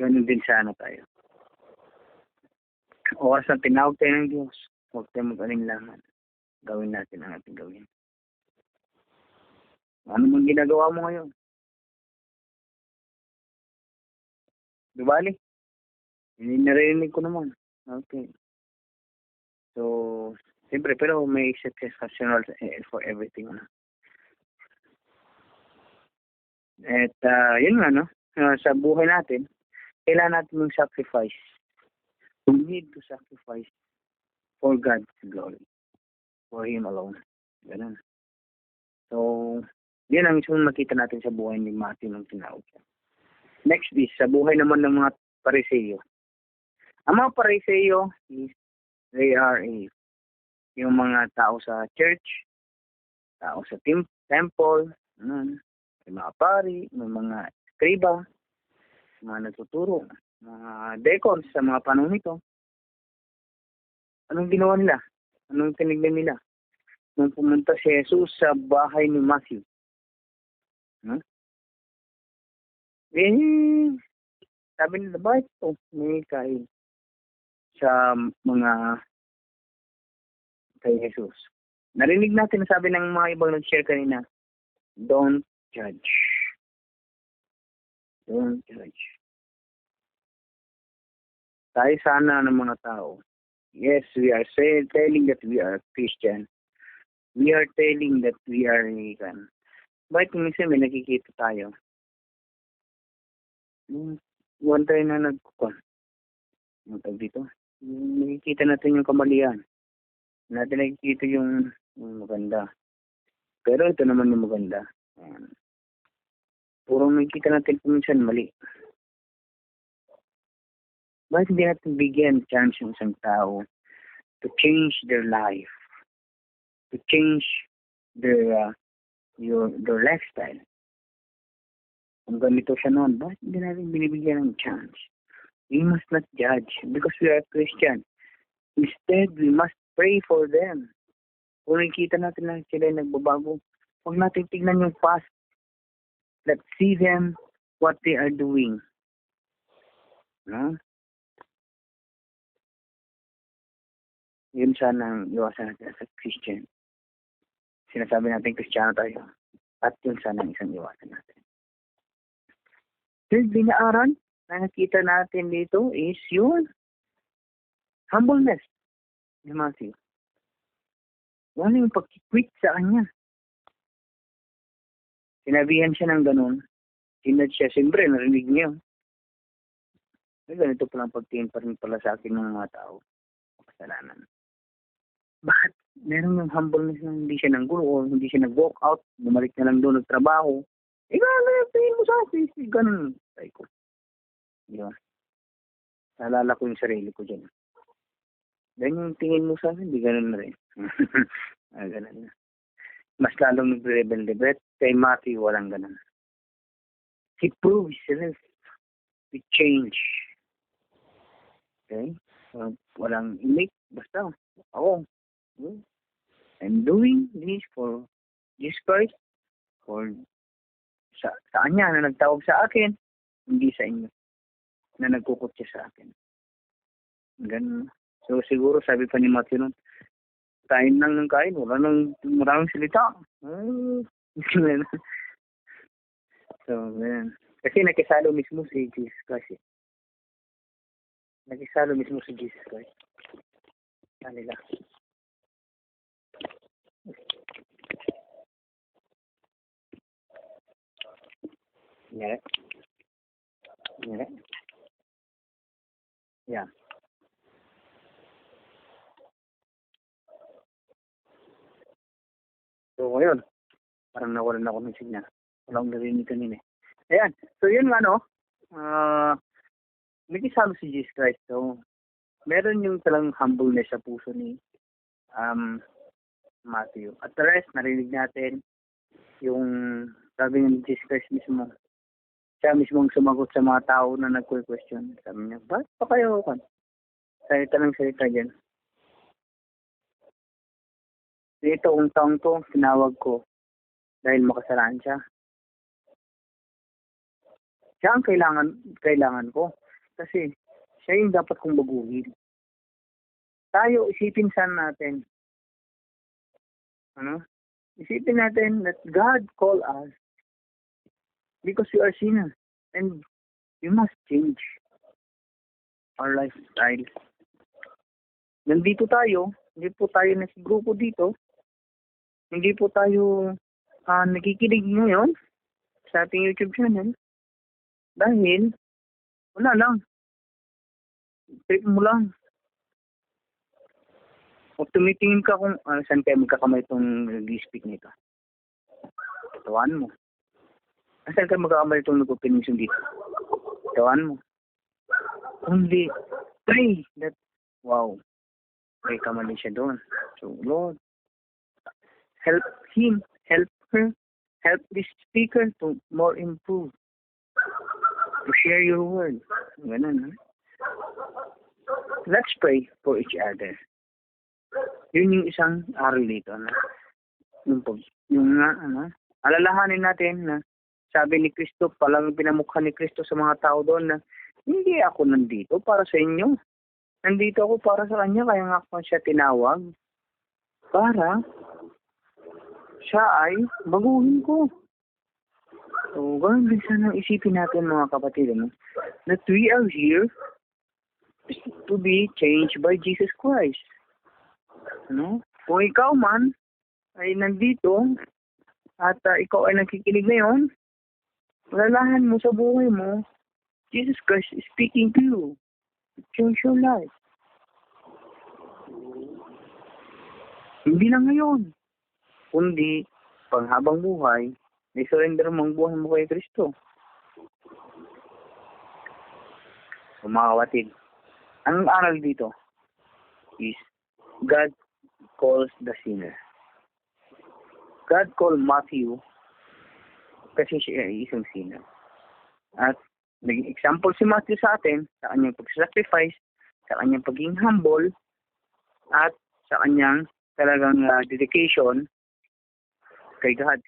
Ganun din sana tayo. Oras na tinawag tayo ng Diyos, huwag tayo mag-alinlangan. Gawin natin ang ating gawin. Ano mong ginagawa mo ngayon? Dubali? Hindi narinig ko naman. Okay. So, siyempre, pero may exceptional for everything. At yun nga, no? Sa buhay natin, kailangan natin yung sacrifice. We need to sacrifice for God's glory. For Him alone. Ganun. So, yun ang isang makita natin sa buhay ni Matthew nung tinawag siya. Next is, sa buhay naman ng mga Pariseyo. Ang mga Pariseyo is, they are yung mga tao sa church, tao sa temple, may mga pari, may mga skriba, mga nagtuturo, mga deacons sa mga panahon nito. Anong ginawa nila? Anong tinignan nila? Nung pumunta si Jesus sa bahay ni Matthew. Sabi nila, bakit ito? May kain sa mga kay Jesus. Narinig natin na sabi ng mga ibang nag-share kanina, don't judge. Don't judge. Tayo sana ng mga tao. Yes, we are telling that we are Christian. We are telling that we are American. Bakit minsan may nakikita tayo? One time na dito. Nakikita natin yung kamalian. Natin nakikita yung maganda. Pero ito naman yung maganda. Puro nakikita natin kung minsan mali. Bakit hindi natin bigyan chance yung isang tao to change their life, to change their lifestyle? Kung ganito siya noon, bakit hindi natin binibigyan ng chance? We must not judge because we are Christian. Instead, we must pray for them. Kung nakikita natin na sila nagbabago, huwag natin tignan yung past. Let's see them, what they are doing. No? Yun sana ang iwasan natin as a Christian. Sinasabi natin Kristiyano tayo. At yun sana ang isang iwasan natin. Third binaaran na nakita natin dito is yun. Humbleness ni Matthew. Wala yung pag-quit sa kanya. Sinabihan siya ng ganun. Sinad siya. Siyempre, narinig niya. May ganito palang pagtingin pa rin pala sa akin ng mga tao. Kasalanan. Bakit? Meron yung humbleness na hindi siya nanggulo o hindi siya nag-walk out, bumalik na lang doon nagtrabaho. Tingin mo sa akin. Ganun. Tayo ko. Diba? Naalala ko yung sarili ko dyan. Then yung tingin mo sa akin, di ganun na rin. Ganun na. Mas lalong nagre-rebelde. But kay Matthew, walang ganun. He proves himself to change. Okay? Walang imik. Basta, ako. I'm doing this for Jesus Christ. For sa kanya na nagtawag sa akin, hindi sa inyo na nagkukutya sa akin. Ganun. So siguro sabi pa ni Matthew nun, kain lang ng kain, wala nang maraming salita. So, yan. Kasi nakisalo mismo si Jesus Christ. Nakisalo mismo si Jesus Christ. Kanila. Yeah. Yeah. Yeah. So, ngayon, parang nawalan ako ng signal. Wala akong narinig kanina. Ayan. So, yun nga, no? Nakisalo si Jesus Christ. So, meron yung talang humbleness sa puso ni Matthew. At the rest, narinig natin yung sabi ni Jesus Christ mismo. Siya mismo ang sumagot sa mga tao na nagque-question. Sabi niya, ba't pa kayo kan? Salita ng salita dyan. Dito, ang taong to, sinawag ko dahil makasalanan siya. Siya ang kailangan ko. Kasi siya yung dapat kong baguhin. Tayo, isipin sana natin. Isipin natin that God called us because we are sinners. And we must change our lifestyle. Nandito tayo, hindi po tayo nasa-grupo dito. Hindi po tayo nakikinig ngayon sa ating YouTube channel. Dahil, wala lang. Trip mo lang. O tumitingin ka kung saan kayo magkakamay itong nag-speak nito. Katawan mo. Saan kayo magkakamay itong nag-opinion dito? Katawan mo. Only pray that, wow, pray ka man siya doon. So, Lord, help him, help her, help this speaker to more improve, to share your word. Ganun, ha? Let's pray for each other. Yun yung isang aral dito. Alalahanin natin na sabi ni Kristo, palang pinamukha ni Kristo sa mga tao doon na hindi ako nandito para sa inyo. Nandito ako para sa kanya, kaya nga ako siya tinawag para siya ay baguhin ko. So, ganun din sana isipin natin mga kapatid, that we are here to be changed by Jesus Christ. Kung ikaw man ay nandito at ikaw ay nakikinig ngayon, alalahan mo sa buhay mo, Jesus Christ is speaking to you. Change your life. Hindi lang ngayon, kundi panghabang buhay, i-surrender mo ang buhay mo kay Kristo. So, mga kapatid, ang aral dito is God calls the sinner. God called Matthew kasi siya ay isang sinner. At naging example si Matthew sa atin sa kanyang pag-sacrifice, sa kanyang pagiging humble, at sa kanyang talagang dedication kay God.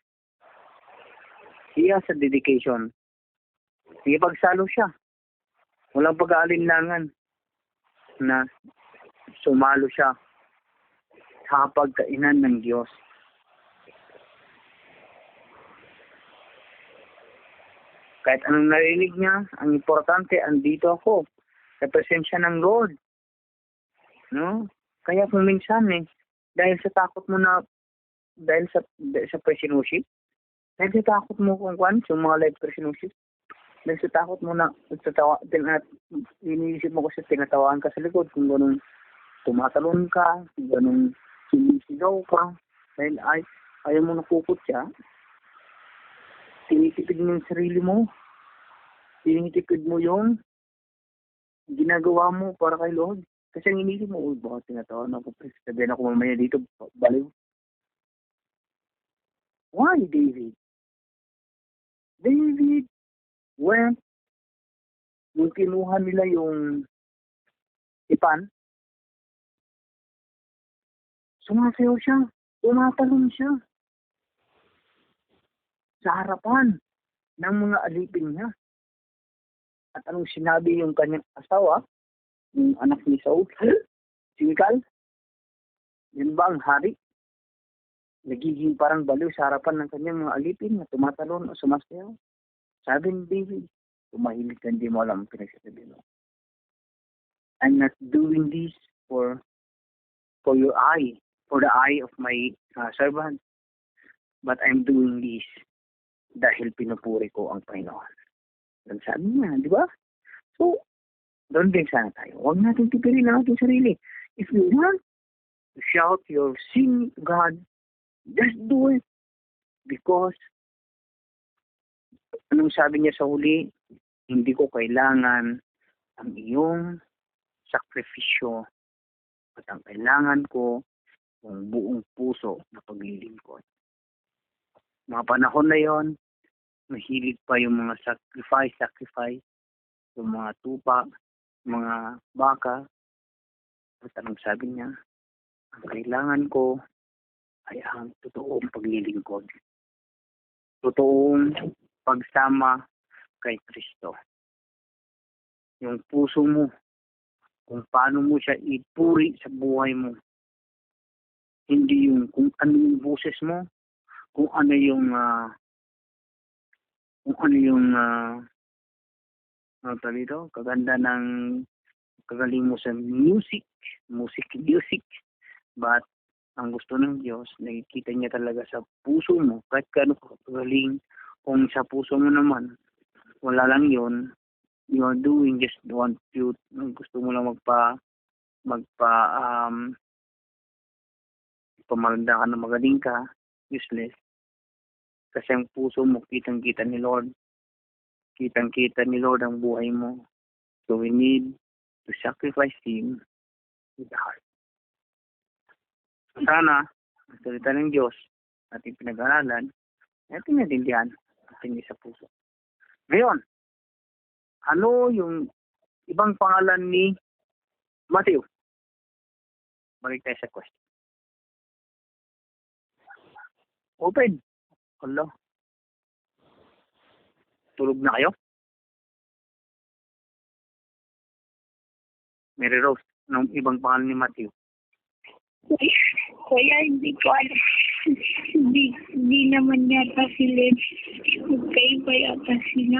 Siya sa dedication, pagsalo siya. Walang pag-aalinlangan na sumalo siya sa pagkainan ng Diyos. Kahit anong narinig niya, ang importante, andito ako sa presensya ng Lord. Kaya kung minsan dahil sa takot mo na, dahil sa praise and worship, dahil sa takot mo kung yung mga live praise and worship, dahil sa takot mo na, iniisip mo kasi tinatawaan ka sa likod, kung ganun tumatalon ka, kung ganun sinisigaw ka, dahil ayaw mo nakukot siya, tinitipid mo yung sarili mo, tinitipid mo yung ginagawa mo para kay Lord. Kasi ang inisip mo, baka tinatawaan ako, sabihin ako mamaya dito, baliw. Why, David? David went, nung kinuha nila yung ipan, sumasayaw siya, tumatalon siya sa harapan ng mga alipin niya. At anong sinabi yung kanyang asawa, yung anak ni Saul? Cynical? Yun ba ang hari? Nagiging parang baliw sa harapan ng kanyang mga alipin na tumatalon o sumasayaw. Sabi ni David, tumahimik ka, hindi mo alam ang pinagsasabi mo. I'm not doing this for your eye, for the eye of my servant. But I'm doing this dahil pinupuri ko ang Panginoon. Yan sabi niya, di ba? So, doon din sana tayo. Huwag natin tipirin ang ating sarili. If you want to shout your sin to God, just do it. Because, anong sabi niya sa huli? Hindi ko kailangan ang iyong sakripisyo at ang kailangan ko ang buong puso na paglilingkod. Mga panahon na yon, mahilig pa yung mga sacrifice, yung mga tupa, mga baka. At anong sabi niya? Ang kailangan ko ay ang totoong paglilingkod. Totoong pagsama kay Kristo. Yung puso mo, kung paano mo siya ipuri sa buhay mo. Hindi yung kung ano yung boses mo, kung ano yung kaganda ng kagaling mo sa music, but ang gusto ng Diyos, nakikita niya talaga sa puso mo, kahit kano kagaling, kung sa puso mo naman, wala lang yon, you are doing just want you, gusto mo lang pamalanda ka na magaling ka, useless. Kasi ang puso mo, kitang-kita ni Lord. Kitang-kita ni Lord ang buhay mo. So we need to sacrifice Him with the heart. Sana, ang salita ng Diyos, ating pinag-aralan, ating natindihan, ating sa puso. Ngayon, ano yung ibang pangalan ni Matthew? Balik tayo sa question. Open. Hello. Tulog na kayo? Mary Rose, anong ibang pangalan ni Matthew? Kuya, hindi ko alam. Hindi naman yata sila. Magkaiba yata sila.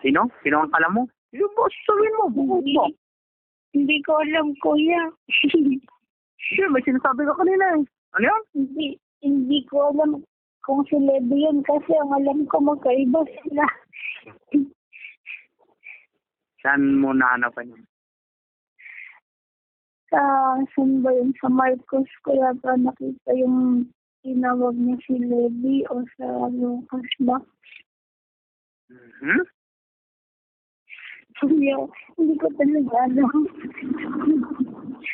Sino? Sino ang alam mo? Yung boss, sabihin mo. Bukod mo. Hindi ko alam, kuya. Sure, may sinasabi ka kanina eh. Ano yun? Hindi ko alam kung sila yun kasi ang alam ko magkaiba sila. Saan mo nahanapan yun? Saan ba yun? Sa Marcos ko yata nakita yung tinawag niya si Levi o sa Lucas ba? Mm-hmm. Kuya, hindi ko talaga alam.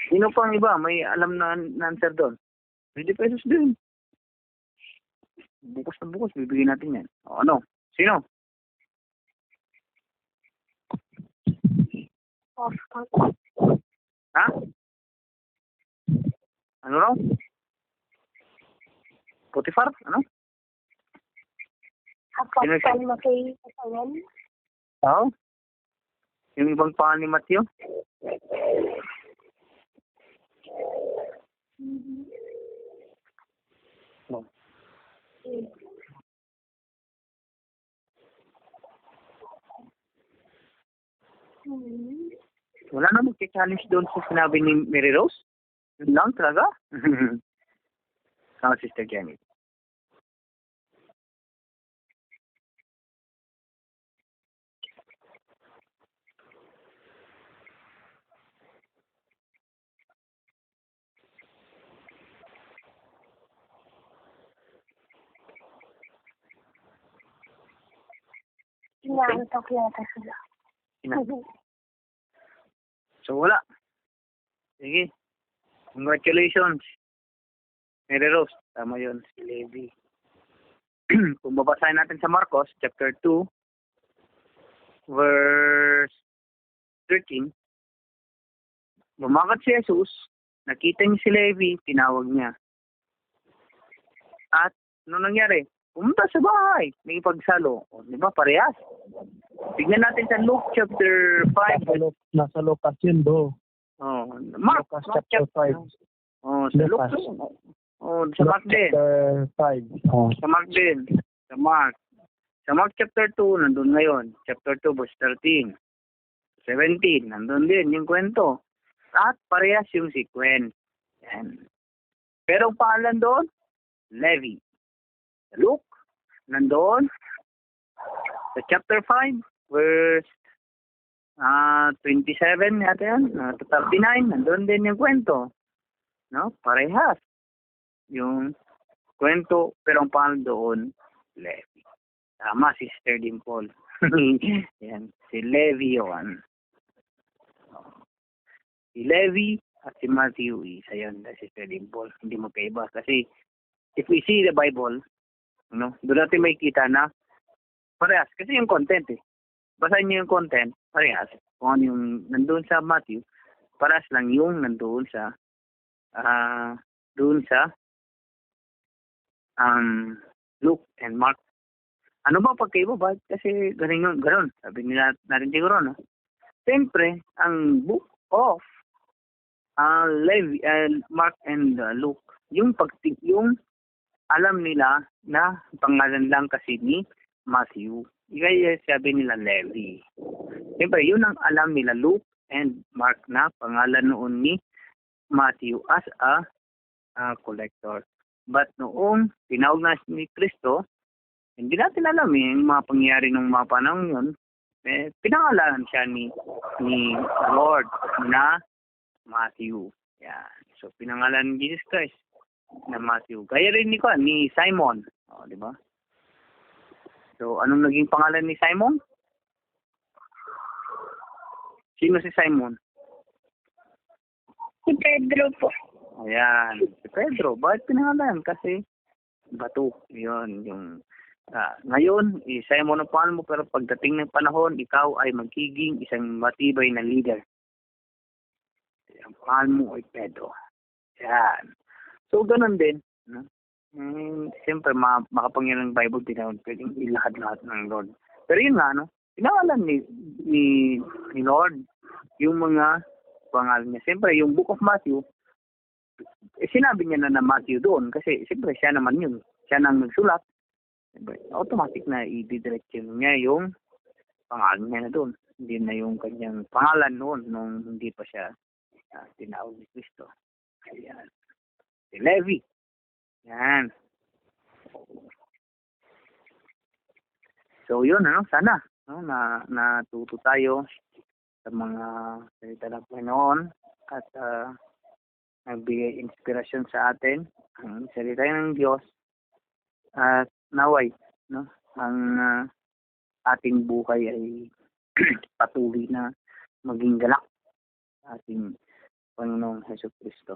Sino pang iba? May alam na answer doon. 20 pesos din. Bukas na bukas, bibigyan natin yan. O, ano? Sino? Ha? Ano raw? Potiphar? Ano? Apostol Matthew Kasayan? Oo. Yung ibang pangalan ni Matthew? Oh. Wala na mag-challenge doon sa sinabi ni Mary Rose? Yun lang talaga? Sama Sister Jenny. Inaantok yata sila. So, wala. Sige. Congratulations. Mary Rose. Tama yun. Si Levi. Kung babasahin natin sa Marcos, chapter 2, verse 13, lumakad si Jesus, nakita niya si Levi, tinawag niya. At, ano nangyari? Pumunta sa bahay, may ipagsalo. O, di ba, parehas? Tignan natin sa Luke chapter 5. Nasa Lucas yun, bro. Oh, Mark Lucas Mark chapter 5. Oh, sa Luke. Lucas. Oh, sa Mark din. Chapter 5. Oh. Sa Mark din. Sa Mark. Sa Mark chapter 2, nandun ngayon. Chapter 2, verse 13. 17, nandun din yung kwento. At parehas yung sequence. Yan. Pero ang pangalan doon, Levi. Sa Luke, nandun. Sa chapter 5, verse 27 yata yan, to 39, nandun din yung kwento. No? Parehas. Yung kwento, pero ang pangalan doon, Levi. Tama, si Sister Dimple. Yan, si Levi yun. Si Levi at si Matthew, isa yun, si Sister Dimple. Hindi magkaiba. Kasi, if we see the Bible, no, doon natin may kita na parehas. Kasi yung content basahin niyo yung content, parehas. Kung ano yung nandun sa Matthew, parehas lang yung nandun sa Luke and Mark. Ano ba pagkaiba ba? Kasi ganun. Sabi nila natin siguro, no? Siyempre, ang book of Levi, Mark and Luke, yung alam nila na pangalan lang kasi ni Matthew. Kaya sabi nila Levi. Siyempre, yun ang alam nila Luke and Mark na pangalan noon ni Matthew as a collector. But noong tinawag na ni Kristo, hindi natin alam yung mga pangyayari ng mga panahon yun. Pinangalanan siya ni Lord na Matthew. Yan. So, pinangalan ni Jesus Christ na Matthew. Kaya rin ni Simon. O, di ba? So, anong naging pangalan ni Simon? Sino si Simon? Si Pedro po. Ayan. Si Pedro. Bakit pinangalan? Kasi bato. Yun. Ngayon, Simon ang pangalan mo, pero pagdating ng panahon, ikaw ay magiging isang matibay na leader. Ang pangalan mo ay Pedro. Yan. So, ganun din. No? Siyempre, makapangyarihan ng Bible, tinawag pwedeng ilahat-lahat ng Lord. Pero yun nga, no? Pinangalan ni Lord yung mga pangalan niya. Siyempre, yung Book of Matthew, sinabi niya na Matthew doon kasi siyempre siya naman yun. Siya nang nagsulat. Siyempre, automatic na i-direct niya yung pangalan niya na doon. Hindi na yung kanyang pangalan noon nung hindi pa siya tinawag ni Kristo. Ayan. Si Levi. Yan. So yun, sana natuto tayo sa mga salita ng Panginoon at nagbigay inspirasyon sa atin ang salita ng Diyos at naway, no, ang ating buhay ay patuloy na maging galak ating Panginoong Jesucristo.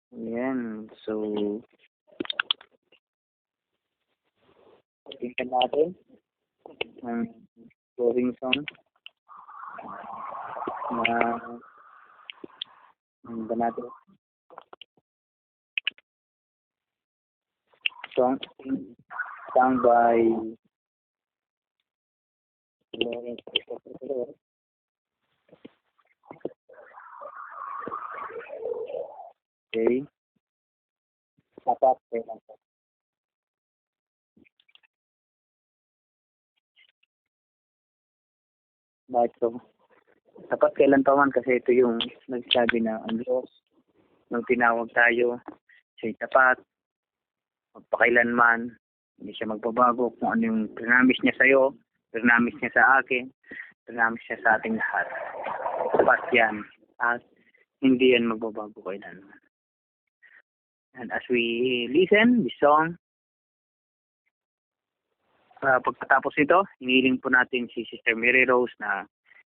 Ayan. So, tingnan natin ang closing song na ba natin? Song by Lawrence Christopher. Okay. Sapat kailan po. Bakit so? Sapat kailan pa man kasi ito yung nagsabi na ang Diyos nung tinawag tayo siya'y tapat magpakailanman, hindi siya magbabago kung ano yung prinamis niya sa'yo, prinamis niya sa akin, prinamis niya sa ating lahat. Tapat yan at hindi yan magbabago kailanman. And as we listen this song, pagkatapos nito, hinihiling po natin si Sister Mary Rose na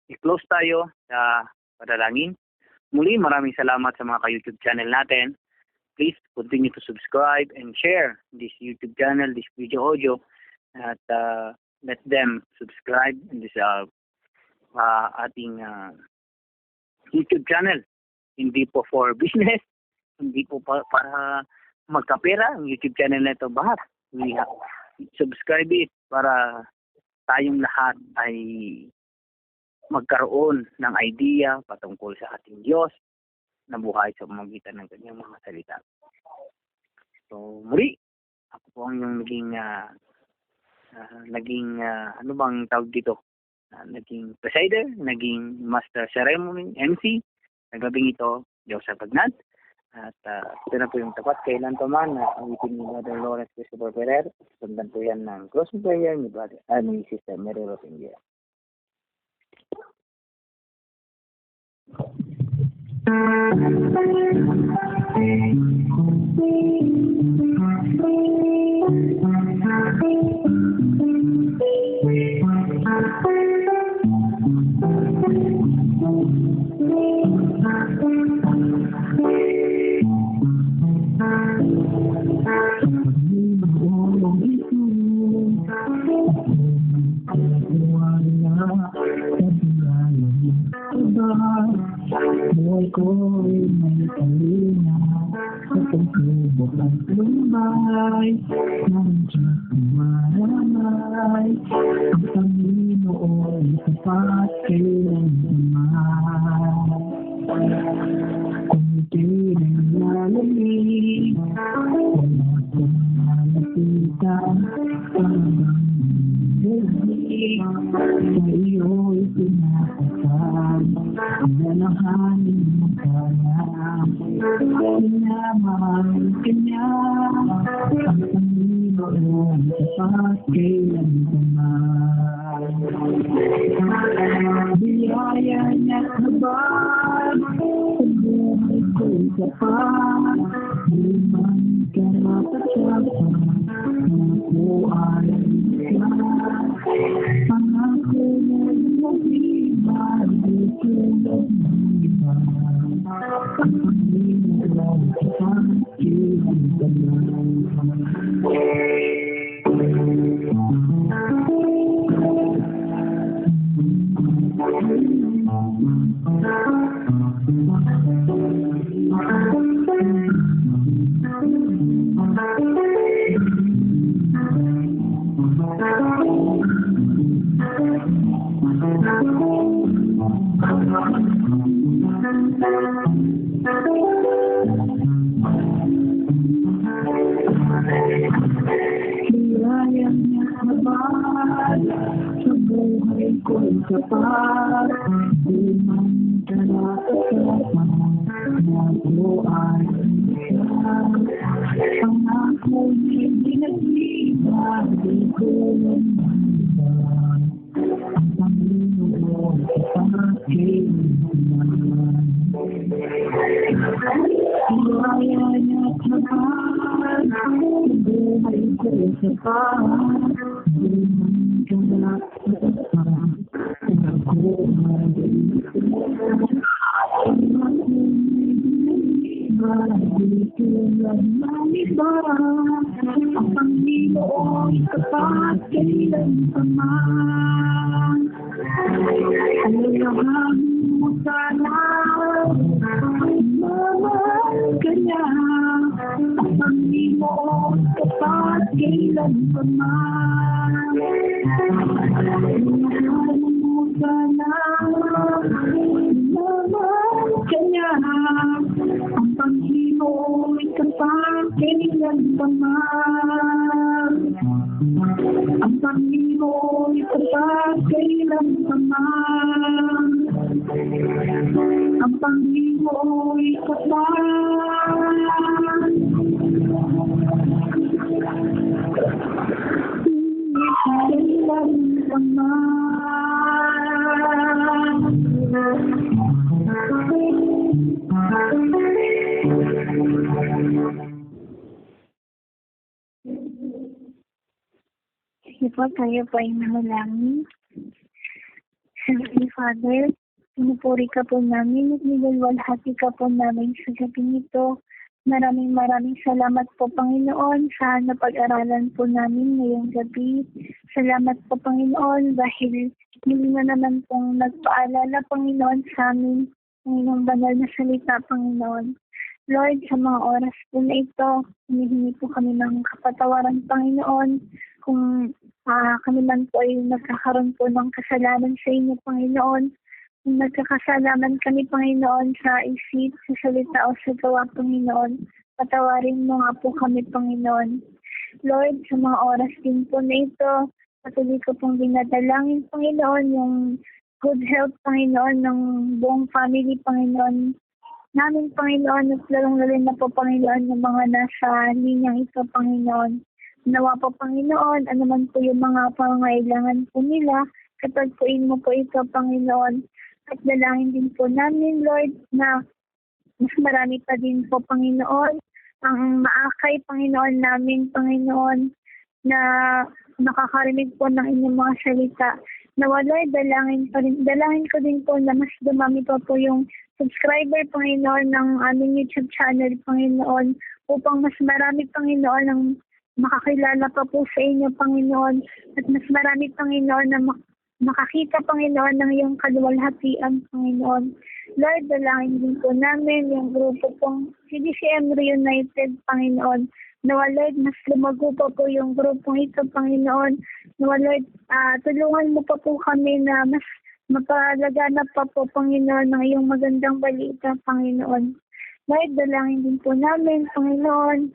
i-close tayo sa padalangin. Muli, maraming salamat sa mga ka-YouTube channel natin. Please continue to subscribe and share this YouTube channel, this video audio, at let them subscribe in this ating YouTube channel. Hindi po for business, hindi po para magkapera ang YouTube channel na ito. Bahar, subscribe it para tayong lahat ay magkaroon ng idea patungkol sa ating Diyos na buhay sa pamamagitan ng kanyang mga salita. So, muli, ako po ang yung ano bang tawag dito? Naging presider, naging master ceremony, MC, sa gabing ito, Joseph Agnat. At ito na po yung tapat kailan pa man na awitin ni Brother Lawrence Christopher Ferrer. Sundan po yan ng closing prayer ni Sister Mary Rosingia. Buhay ko'y may kalina sa pagsubok at lumbay ng Diyos maramay ang Panginoon sapat kailanman. Kung ito'y nalalamig, wala kong nalapitan, parang hindi sa iyo'y pinakasal. Ang lalahanin mo kaya, sinamahal ka niya, ang Panginoon sapat kailanman. Biyaya niya habang sa buhay ko'y sapat, di man ka mapasyapan, ako ay isla. Pangako mo yung iba, di tulad ng iba. Ang Panginoon sapat kailanman. Biyayang niya habang sa buhay ko'y sapat, di man ka nakasama, ako ay isa. Pangako niya ginagliba, di ko lang iba. Ang Panginoon sapat kailanman. Biyaya niya habang sa buhay ko'y sapat, di man ka nakasama, ako ay isa. Ang Panginoon sapat kailanman. Alayahan mo sana, mamahal ka niya. Ang Panginoon sapat kailanman. Alayahan mo sana, mamahal ka niya. Ang Panginoon sapat kailanman. Ang Panginoon sapat kailanman. Ang Panginoon Sige po, tayo po ay manalangin. Heavenly Father, pinupuri ka po namin at nilalwalhati ka po namin sa gabing ito. Maraming salamat po, Panginoon, sa napag-aralan po namin ngayong gabi. Salamat po, Panginoon, dahil muli na naman pong nagpaalala, Panginoon, sa amin ng inyong banal na salita, Panginoon. Lord, sa mga oras po na ito, hinihingi po kami ng kapatawaran, Panginoon, kung kami man po ay nagkakaroon po ng kasalanan sa inyo, Panginoon. Kung nagkakasalanan kami, Panginoon, sa isip, sa salita o sa gawa, Panginoon, patawarin mo nga po kami, Panginoon. Lord, sa mga oras din po na ito, patuloy ko pong dinadalangin, Panginoon, yung good health, Panginoon, ng buong family, Panginoon. Namin, Panginoon, at lalong-lalo na po, Panginoon, ng mga nasa linyang ito, Panginoon. Nawa po, Panginoon, ano man po yung mga pangangailangan po nila, katagpuin mo po ito, Panginoon. At dalangin din po namin, Lord, na mas marami pa din po, Panginoon, ang maakay, Panginoon namin, Panginoon, na nakakarinig po ng inyong mga salita. Nawalay, dalangin ko din po na mas dumami pa po yung subscriber, Panginoon, ng aming YouTube channel, Panginoon, upang mas marami, Panginoon, ang makakilala pa po sa inyo, Panginoon, at mas marami, Panginoon, na makakita, Panginoon, ng iyong kaluwalhatian, Panginoon. Lord, dalangin din po namin yung grupo pong CDCM Reunited, Panginoon. Nawa, Lord, mas lumago pa po yung grupong ito, Panginoon. Nawa, Lord, tulungan mo pa po kami na mas mapalaganap pa po, Panginoon, ng iyong magandang balita, Panginoon. Lord, dalangin din po namin, Panginoon,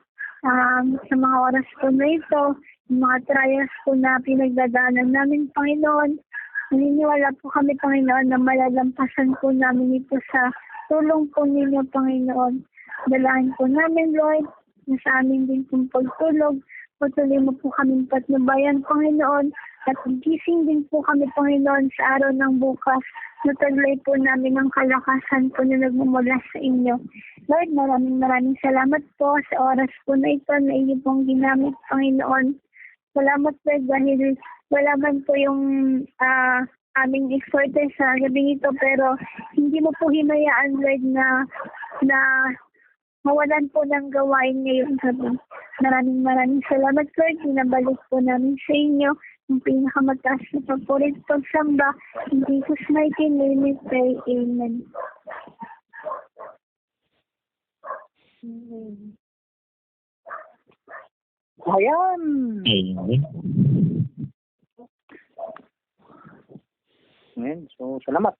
sa mga oras po na ito, yung mga trials po na pinagdadaanan namin, Panginoon. Naniniwala po kami, Panginoon, na malalampasan po namin ito sa tulong po ninyo, Panginoon. Dalangin po namin, Lord, na sa amin din pong pagtulog. Patuloy mo po kaming patnubayan, Panginoon, at gising din po kami, Panginoon, sa araw ng bukas. Nataglay po namin ang kalakasan po na nagmumula sa inyo. Lord, maraming salamat po sa oras po na ito na inyo pong ginamit, Panginoon. Salamat, Lord, dahil wala man po yung aming effort sa gabi ito, pero hindi mo po hinayaan, Lord, na mawalan po ng gawain ngayon gabi. Maraming salamat, Lord. Pinabalik po namin sa inyo yung pinakamataas na papurit pagsamba. In Jesus' mighty name we pray. Amen. Ayan. Amen. Ayan. So, salamat.